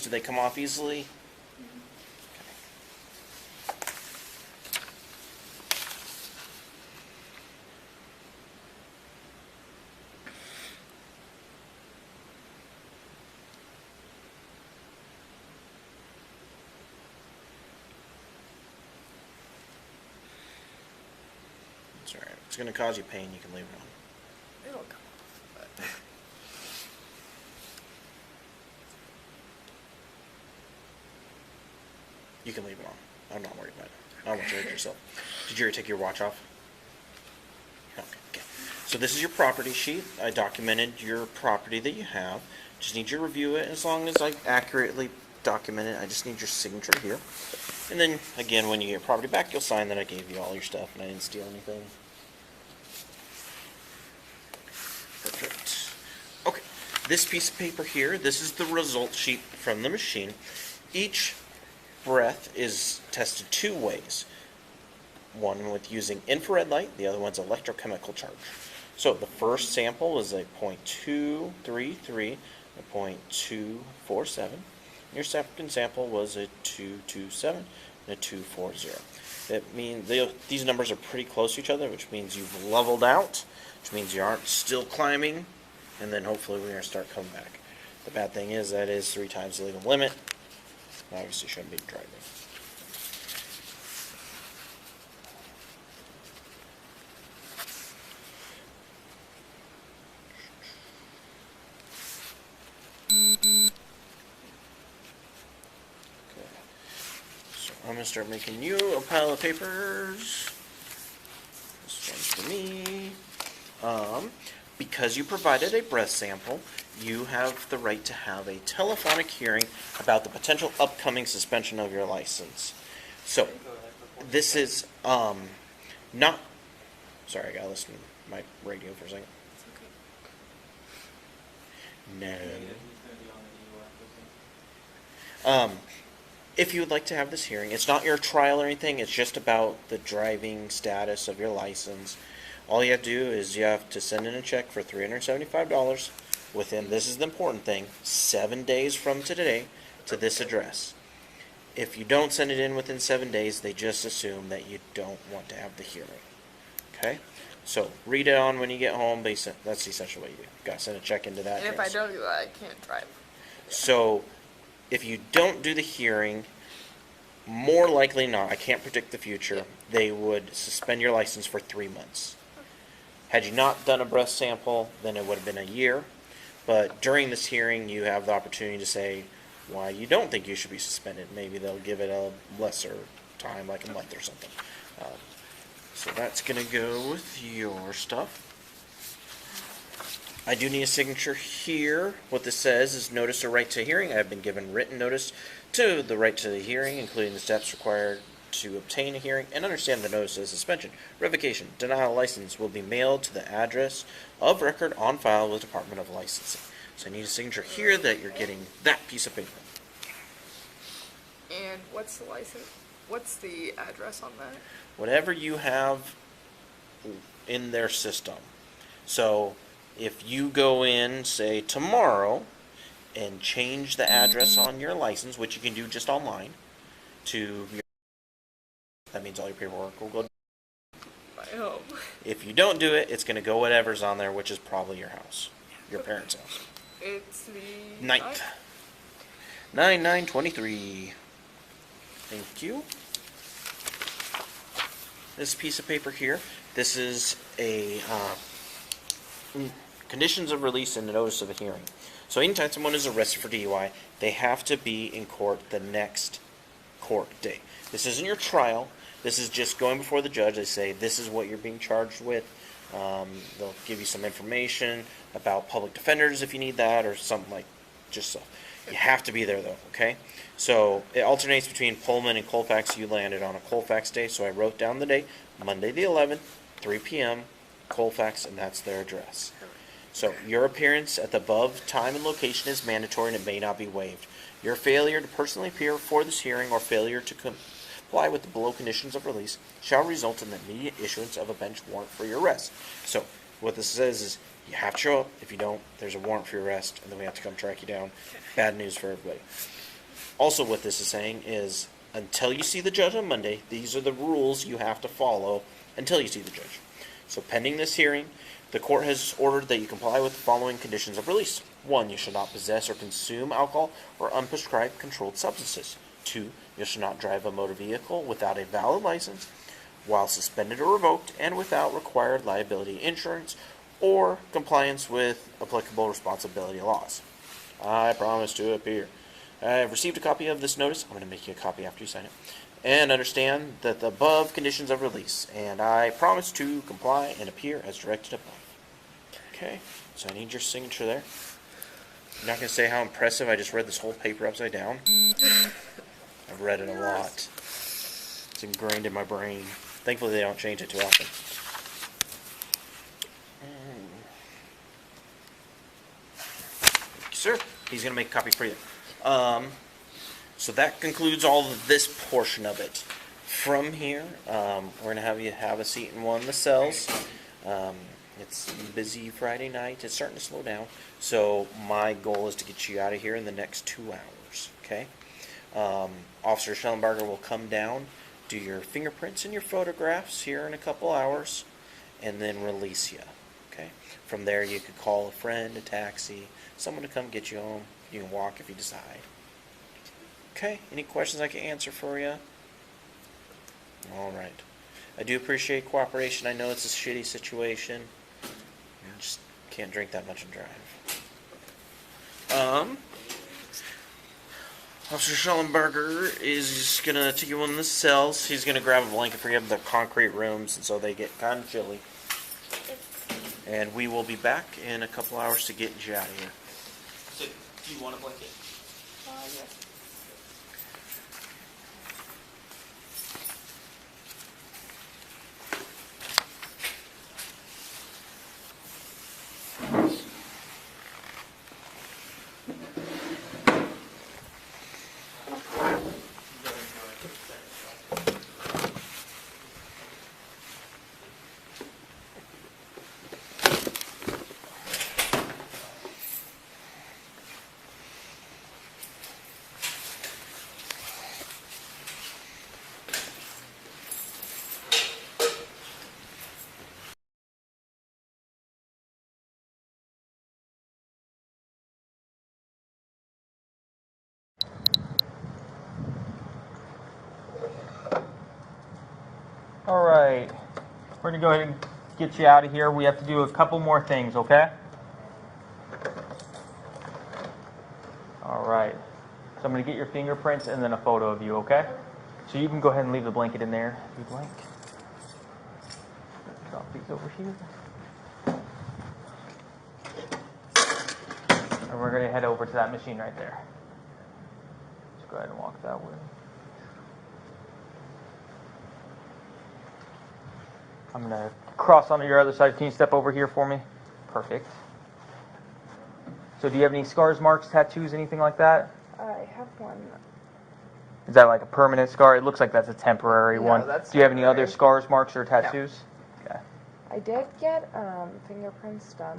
Do they come off easily? It's alright. It's going to cause you pain. You can leave it on. It'll come off. But You can leave it on. I'm not worried about it. I don't want you to hurt yourself. Did you already take your watch off? Okay. So this is your property sheet. I documented your property that you have. Just need you to review it. As long as I accurately document it, I just need your signature here. And then, again, when you get your property back, you'll sign that I gave you all your stuff and I didn't steal anything. Perfect. Okay. This piece of paper here, this is the result sheet from the machine. Each breath is tested 2 ways. One with using infrared light, the other one's electrochemical charge. So the first sample was a 0.233, a 0.247. Your second sample was a 227 and a 240. That means these numbers are pretty close to each other, which means you've leveled out, which means you aren't still climbing, and then hopefully we're going to start coming back. The bad thing is that is 3 times the legal limit. Obviously shouldn't be driving. Okay. So I'm going to start making you a pile of papers. This one's for me. Because you provided a breath sample, you have the right to have a telephonic hearing about the potential upcoming suspension of your license. So, this is not... Sorry, I gotta listen to my radio for a second. it's okay. No. He's gonna be on the DUI. If you would like to have this hearing, it's not your trial or anything, it's just about the driving status of your license. All you have to do is you have to send in a check for $375 within, this is the important thing, 7 days from today to this address. If you don't send it in within 7 days, they just assume that you don't want to have the hearing. Okay? So, read it on when you get home. That's essentially what you do. You've got to send a check into that And if I address. don't do that, I can't drive. So, if you don't do the hearing, more likely not, I can't predict the future, they would suspend your license for 3 months. Had you not done a breath sample, then it would have been a year. But during this hearing, you have the opportunity to say why you don't think you should be suspended. Maybe they'll give it a lesser time, like a month or something. So that's going to go with your stuff. I do need a signature here. What this says is notice of right to hearing. I have been given written notice to the right to the hearing, including the steps required to obtain a hearing, and understand the notice of suspension, revocation, denial of license will be mailed to the address of record on file with the Department of Licensing. So I need a signature here that you're getting that piece of paper. And what's the license? What's the address on that? Whatever you have in their system. So if you go in, say, tomorrow and change the address on your license, which you can do just online, to your... That means all your paperwork will go. My home. If you don't do it, it's going to go whatever's on there, which is probably your house, your parents' house. It's the 9th. 9/9/23. Thank you. This piece of paper here, this is a conditions of release and a notice of a hearing. So anytime someone is arrested for DUI, they have to be in court the next court day. This isn't your trial. This is just going before the judge. They say, this is what you're being charged with. They'll give you some information about public defenders if you need that, or something like just so. You have to be there, though, okay? So it alternates between Pullman and Colfax. You landed on a Colfax day, so I wrote down the date, Monday the 11th, 3 p.m., Colfax, and that's their address. So your appearance at the above time and location is mandatory and it may not be waived. Your failure to personally appear for this hearing or failure to comply with the below conditions of release shall result in the immediate issuance of a bench warrant for your arrest. So what this says is You have to show up. If you don't, there's a warrant for your arrest, and then we have to come track you down. Bad news for everybody. Also, what this is saying is, until you see the judge on Monday, these are the rules you have to follow until you see the judge. So pending this hearing, the court has ordered that you comply with the following conditions of release. 1, you shall not possess or consume alcohol or unprescribed controlled substances. 2, you shall not drive a motor vehicle without a valid license, while suspended or revoked, and without required liability insurance or compliance with applicable responsibility laws. I promise to appear. I have received a copy of this notice. I'm going to make you a copy after you sign it. And understand that the above conditions of release, and I promise to comply and appear as directed above. Okay, so I need your signature there. I'm not going to say how impressive. I just read this whole paper upside down. I've read it a lot. It's ingrained in my brain. Thankfully, they don't change it too often. Sir, he's going to make a copy for you. So that concludes all of this portion of it. From here, we're going to have you have a seat in one of the cells. It's a busy Friday night. It's starting to slow down. So my goal is to get you out of here in the next 2 hours. Okay? Officer Schellenberger will come down, do your fingerprints and your photographs here in a couple hours, and then release you. Okay? From there, you could call a friend, a taxi, someone to come get you home. You can walk if you decide. Okay, any questions I can answer for you? All right. I do appreciate cooperation. I know it's a shitty situation. You just can't drink that much and drive. Officer Schellenberger is going to take you in the cells. He's going to grab a blanket for you. The concrete rooms, and so they get kind of chilly. And we will be back in a couple hours to get you out of here. So, do you want a blanket? Yes. All right, we're going to go ahead and get you out of here. We have to do a couple more things, okay? All right, so I'm going to get your fingerprints and then a photo of you, okay? So you can go ahead and leave the blanket in there if you'd like. Drop these over here. And we're going to head over to that machine right there. Just go ahead and walk that way. I'm going to cross onto your other side. Can you step over here for me? Perfect. So do you have any scars, marks, tattoos, anything like that? I have one. Is that like a permanent scar? It looks like that's a temporary No, one. that's Do you have any other temporary. scars, marks, or tattoos? No. Okay. I did get fingerprints done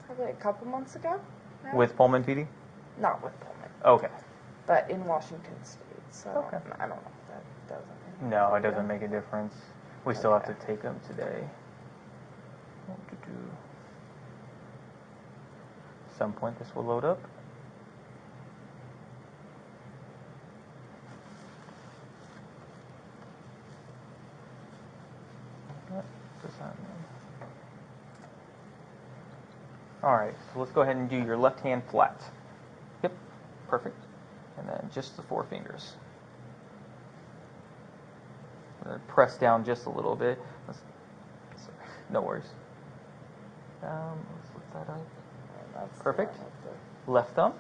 probably a couple months ago. Now. With Pullman PD? Not with Pullman, Okay. but in Washington State. So Okay. I don't know if that does anything. No, it doesn't make a difference. We still have to take them today. At some point this will load up. What does that mean? Alright, so let's go ahead and do your left hand flat. Yep, perfect. And then just the 4 fingers. I'm going to press down just a little bit. No worries. Let's lift that up. That's Perfect. the one with Left thumb.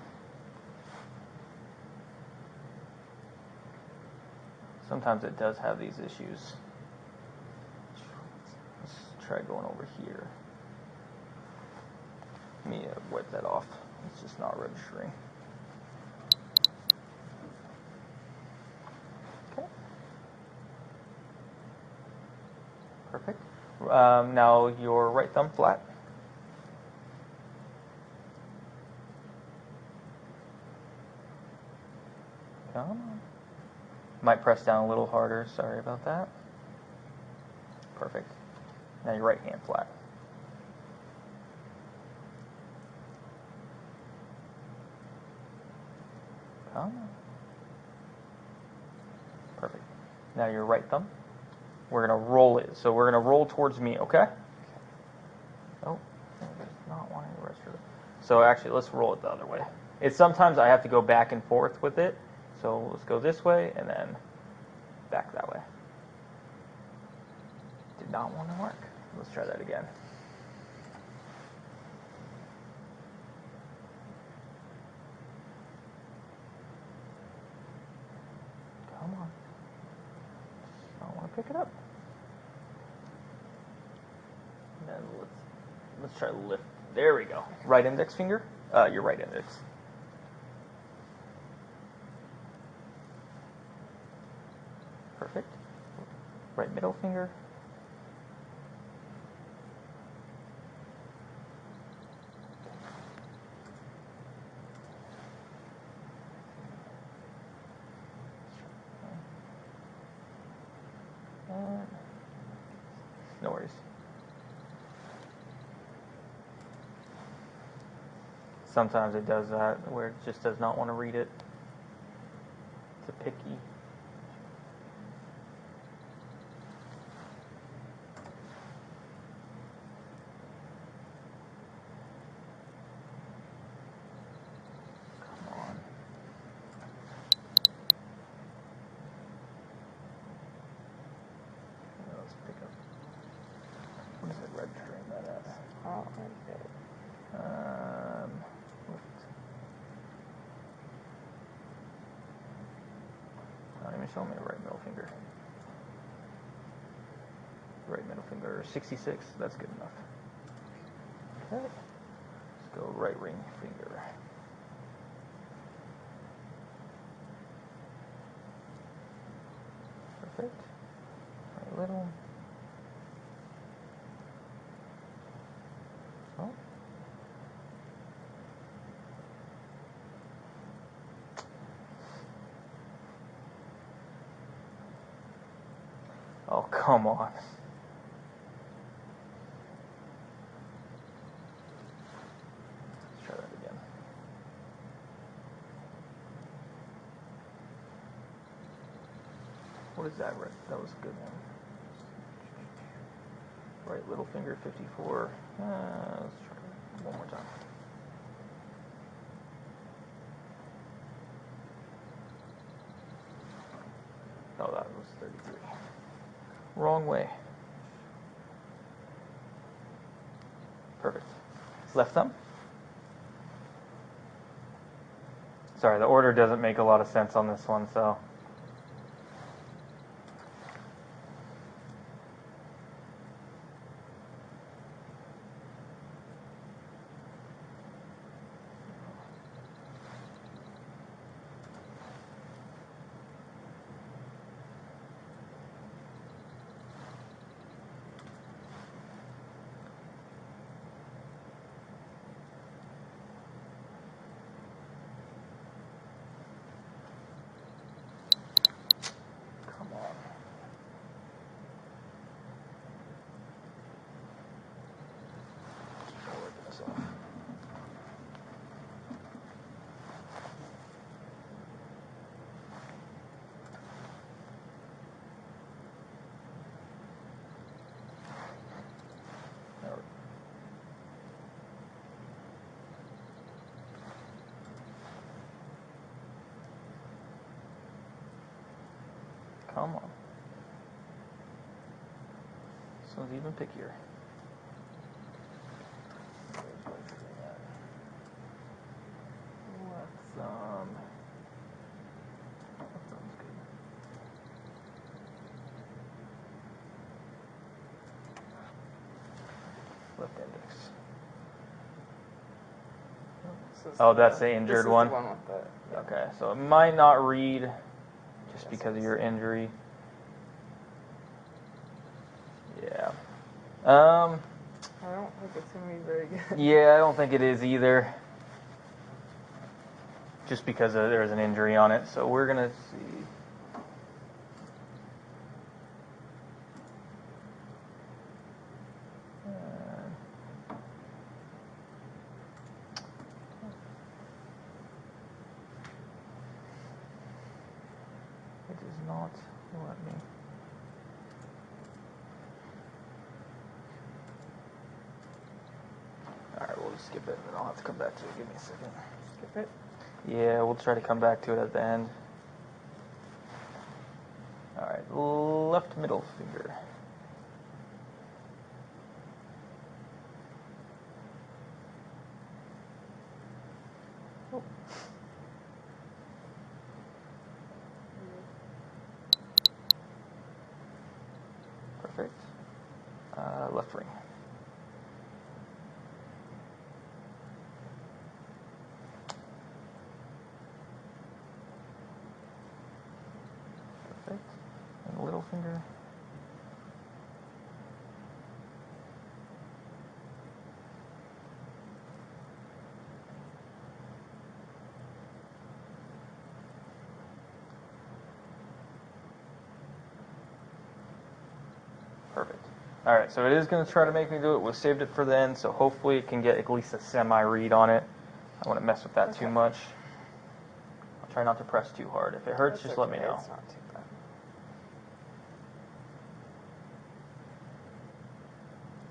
Sometimes it does have these issues. Let's try going over here. Let me wipe that off. It's just not registering. Okay. Perfect. Now your right thumb flat. Come on. Might press down a little harder. Sorry about that. Perfect. Now your right hand flat. Come on. Perfect. Now your right thumb. We're going to roll it. So we're going to roll towards me, okay? Oh, it does not want to rest your... So actually, let's roll it the other way. It's sometimes I have to go back and forth with it. So let's go this way and then back that way. Did not want to work. Let's try that again. Come on. I don't want to pick it up. And then let's try to lift. There we go. Right index finger. Your right index. Perfect. Right middle finger. No worries. Sometimes it does that where it just does not want to read it. It's a picky. Come on. Let's pick up. What is it registering that as? Oh, okay. Not even showing me the right middle finger. Right middle finger, 66. That's good enough. Okay. Let's go right ring finger. Perfect. Right little. Oh. Oh, come on. Let's try that again. What is that? That was a good one. Right little finger, 54. Let's try one more time. Oh, that was 33. Wrong way. Perfect. Left thumb. Sorry, the order doesn't make a lot of sense on this one, so. Come on. Working this off. Come on. This one's even pickier. That sounds good. Left index. Oh, that's the injured one? This is the one with the... Okay, so it might not read just because of your injury. Yeah. Um, I don't think it's gonna be very good. yeah, I don't think it is either. Just because there's an injury on it, so we're gonna see. It does not let me. Alright, we'll just skip it and then I'll have to come back to it. Give me a second. Skip it. Yeah, we'll try to come back to it at the end. Alright, left middle finger. Oh. Perfect. Left ring. Perfect. And little finger. Perfect. Alright, so it is going to try to make me do it. We saved it for the end, so hopefully it can get at least a semi-read on it. I don't want to mess with that too much. I'll try not to press too hard. If it hurts, just let me know. It's not too bad.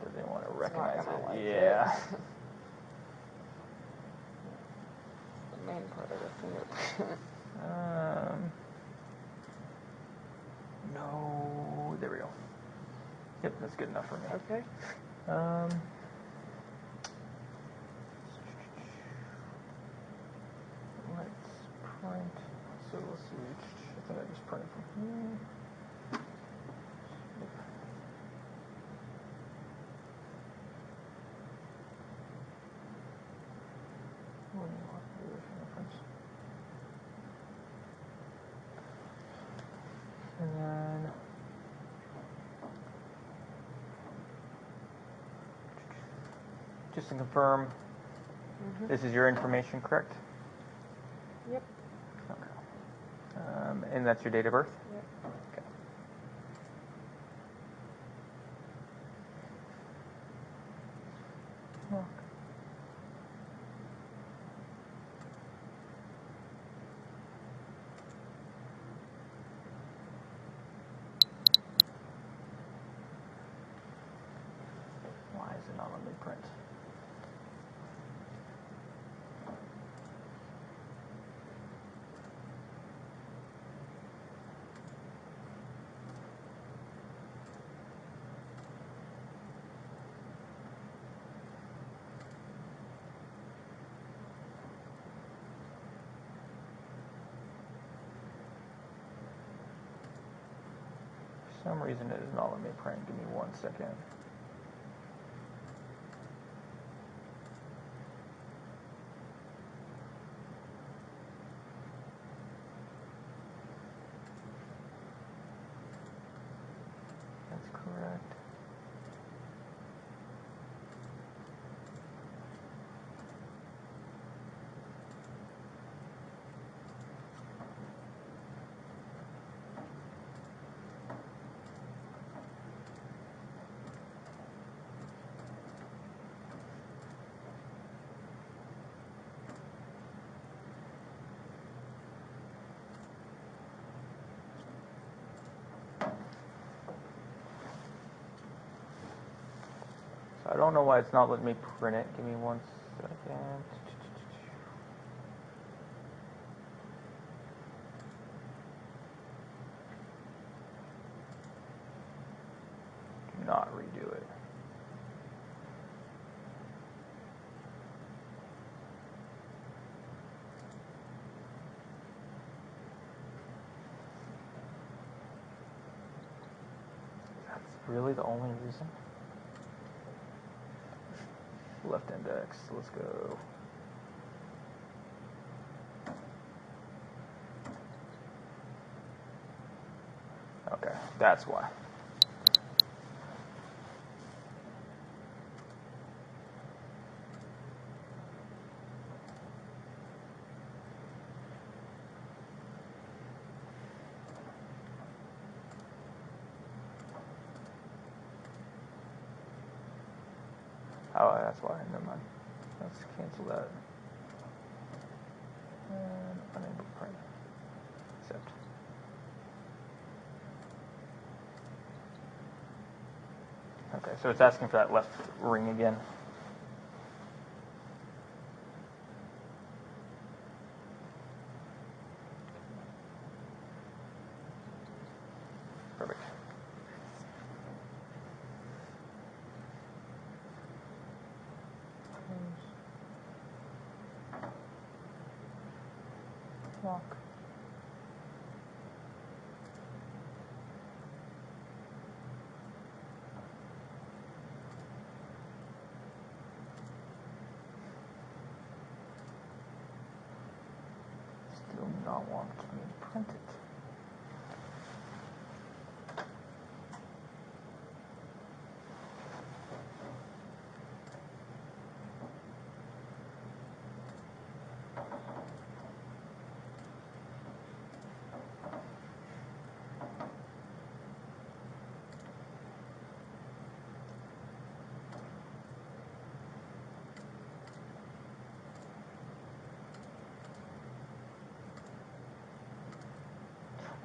Does they want to It's not recognize gonna it? like Yeah. it. The main part of the fingerprint. No. There we go. Yep, that's good enough for me. Okay. Let's print. So let's see. I think I just printed from here. What do you want to do with fingerprints? And then just to confirm, this is your information, correct? Yep. Okay. And that's your date of birth? Yep. Okay. Okay. Why is it not letting me print? For some reason it is not letting me print. Give me 1 second. That's correct. So I don't know why it's not letting me print it. Give me 1 second. Do not redo it. That's really the only reason. Left index, let's go. Okay, that's why. Oh, that's why. Never mind. Let's cancel that. And unable to print. Accept. Okay, so it's asking for that left ring again. Perfect. Lock. Still not want me to print it.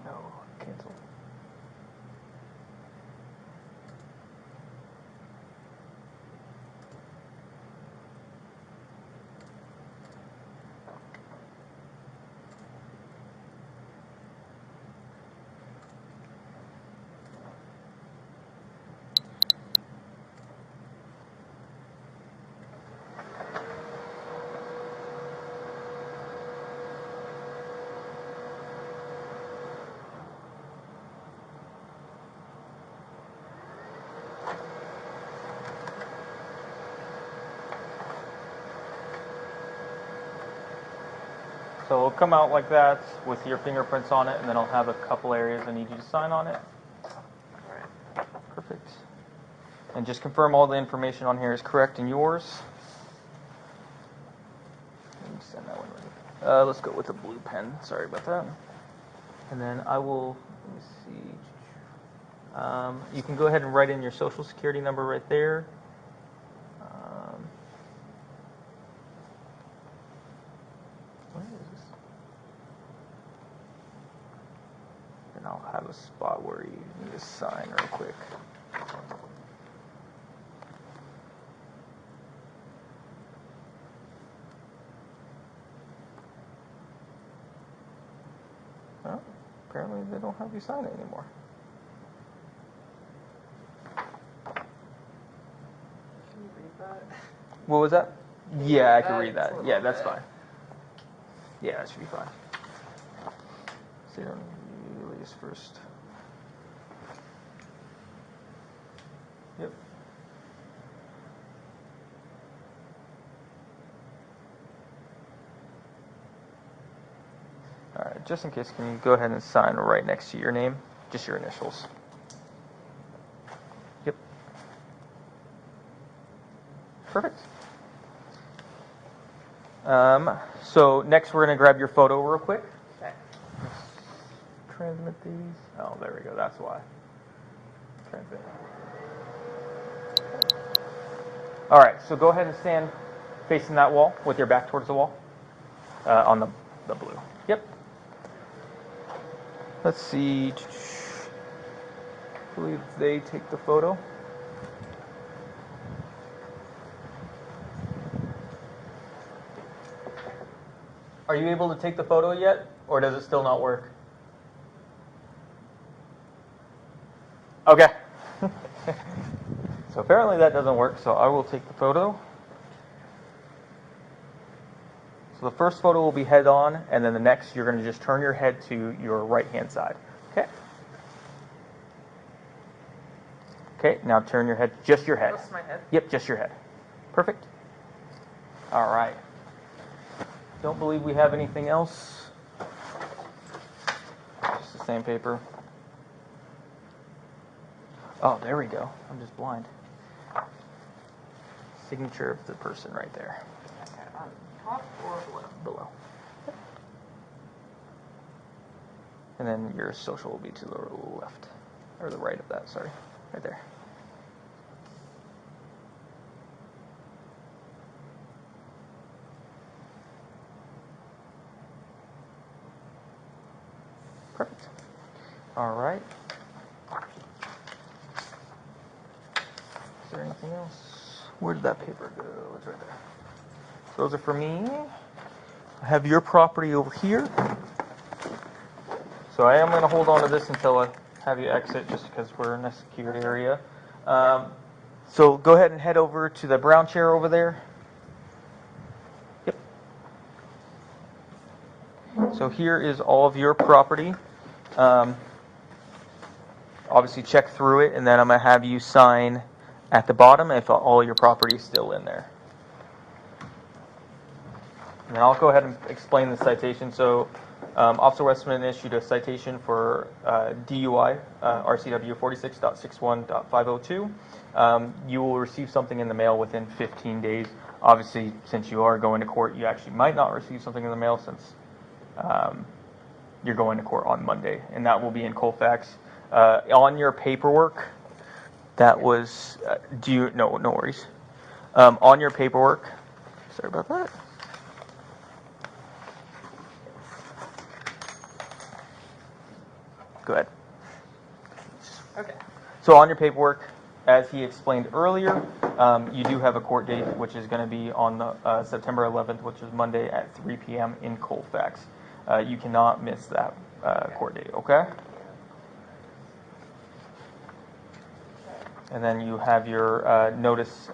No, cancel. So it'll come out like that with your fingerprints on it, and then I'll have a couple areas I need you to sign on it. Alright. Perfect. And just confirm all the information on here is correct in yours. Let me send that one right. Let's go with a blue pen. Sorry about that. And then I will, let me see. You can go ahead and write in your social security number right there. Where is this? And I'll have a spot where you need to sign real quick. Well, apparently they don't have you sign it anymore. Can you read that? What was that? Yeah, I can That read is that. a little Yeah, that's bit. fine. Yeah, that should be fine. So you don't release first. Yep. All right, just in case, can you go ahead and sign right next to your name? Just your initials. Yep. Perfect. So next we're going to grab your photo real quick. Okay. Transmit these. Oh, there we go. That's why. Transmit. All right, so go ahead and stand facing that wall with your back towards the wall on the blue. Yep. Let's see. I believe they take the photo. Are you able to take the photo yet, or does it still not work? Okay. So apparently that doesn't work, so I will take the photo. So the first photo will be head on, and then the next you're going to just turn your head to your right-hand side. Okay? Okay, now turn your head, just your head. Just my head? Yep, just your head. Perfect. All right. Don't believe we have anything else. Just the same paper. Oh, there we go. I'm just blind. Signature of the person right there. Okay, on top or below? Below. And then your social will be to the left. Or the right of that, sorry. Right there. Perfect. All right. Is there anything else? Where did that paper go? It's right there. Those are for me. I have your property over here. So I am going to hold on to this until I have you exit, just because we're in a secured area. So go ahead and head over to the brown chair over there. Yep. So here is all of your property. Obviously check through it, and then I'm going to have you sign at the bottom if all your property is still in there. And I'll go ahead and explain the citation. So Officer Westman issued a citation for DUI, RCW 46.61.502. You will receive something in the mail within 15 days. Obviously, since you are going to court, you actually might not receive something in the mail since you're going to court on Monday, and that will be in Colfax. On your paperwork, that was, no worries. On your paperwork, sorry about that. Go ahead. Okay. So on your paperwork, as he explained earlier, you do have a court date, which is going to be on the, September 11th, which is Monday at 3 p.m. in Colfax. You cannot miss that court date, okay? And then you have your notice,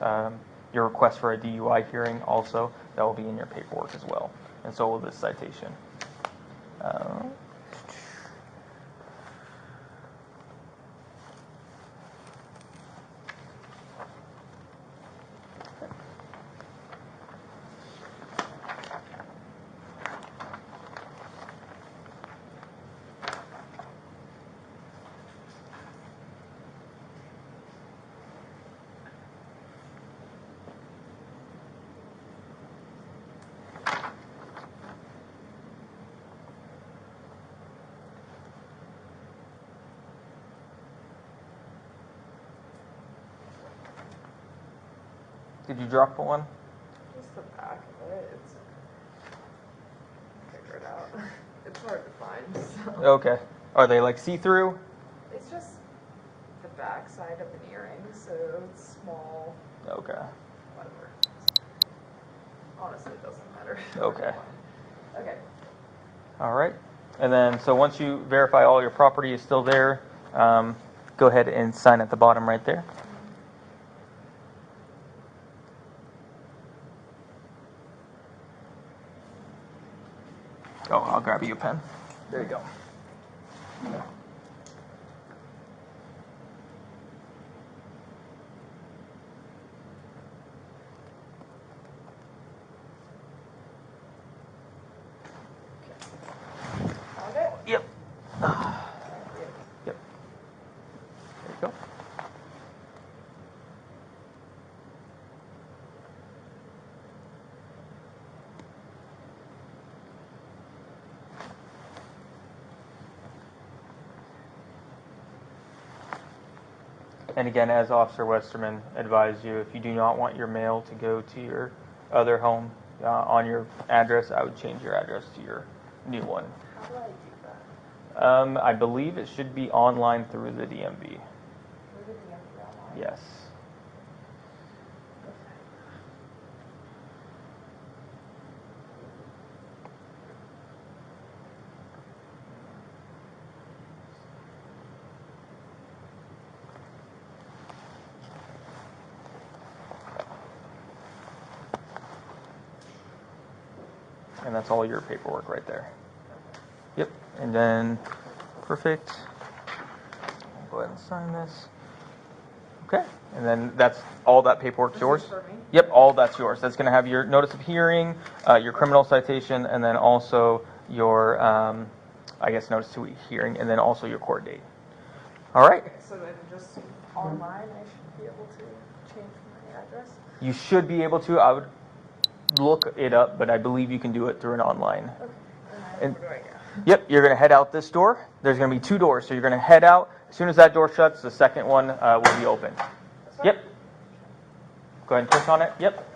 your request for a DUI hearing also. That will be in your paperwork as well. And so will this citation. Did you drop one? Just the back of it. It's figure it out. It's hard to find. So. Okay. Are they like see-through? It's just the back side of an earring, so it's small. Okay. Whatever. Honestly, it doesn't matter. Okay. Okay. All right. And then, so once you verify all your property is still there, go ahead and sign at the bottom right there. Oh, I'll grab you a pen. There you go. Found it? Yep. Thank Yep. There you go. And again, as Officer Westerman advised you, if you do not want your mail to go to your other home on your address, I would change your address to your new one. How do I do that? I believe it should be online through the DMV. Where did the empty online? Yes. And that's all your paperwork right there. Yep. And then, perfect. I'll go ahead and sign this. Okay. And then that's all that paperwork's This yours. is for me? Yep, all that's yours. That's going to have your notice of hearing, your criminal citation, and then also your, I guess, notice to hearing, and then also your court date. All right. Okay, so then just online, I should be able to change my address? You should be able to. I would look it up, but I believe you can do it through an online. Okay. And- Where do I go? Yep, you're going to head out this door. There's going to be two doors, so you're going to head out. As soon as that door shuts, the second one will be open. This one? Yep. Go ahead and push on it. Yep.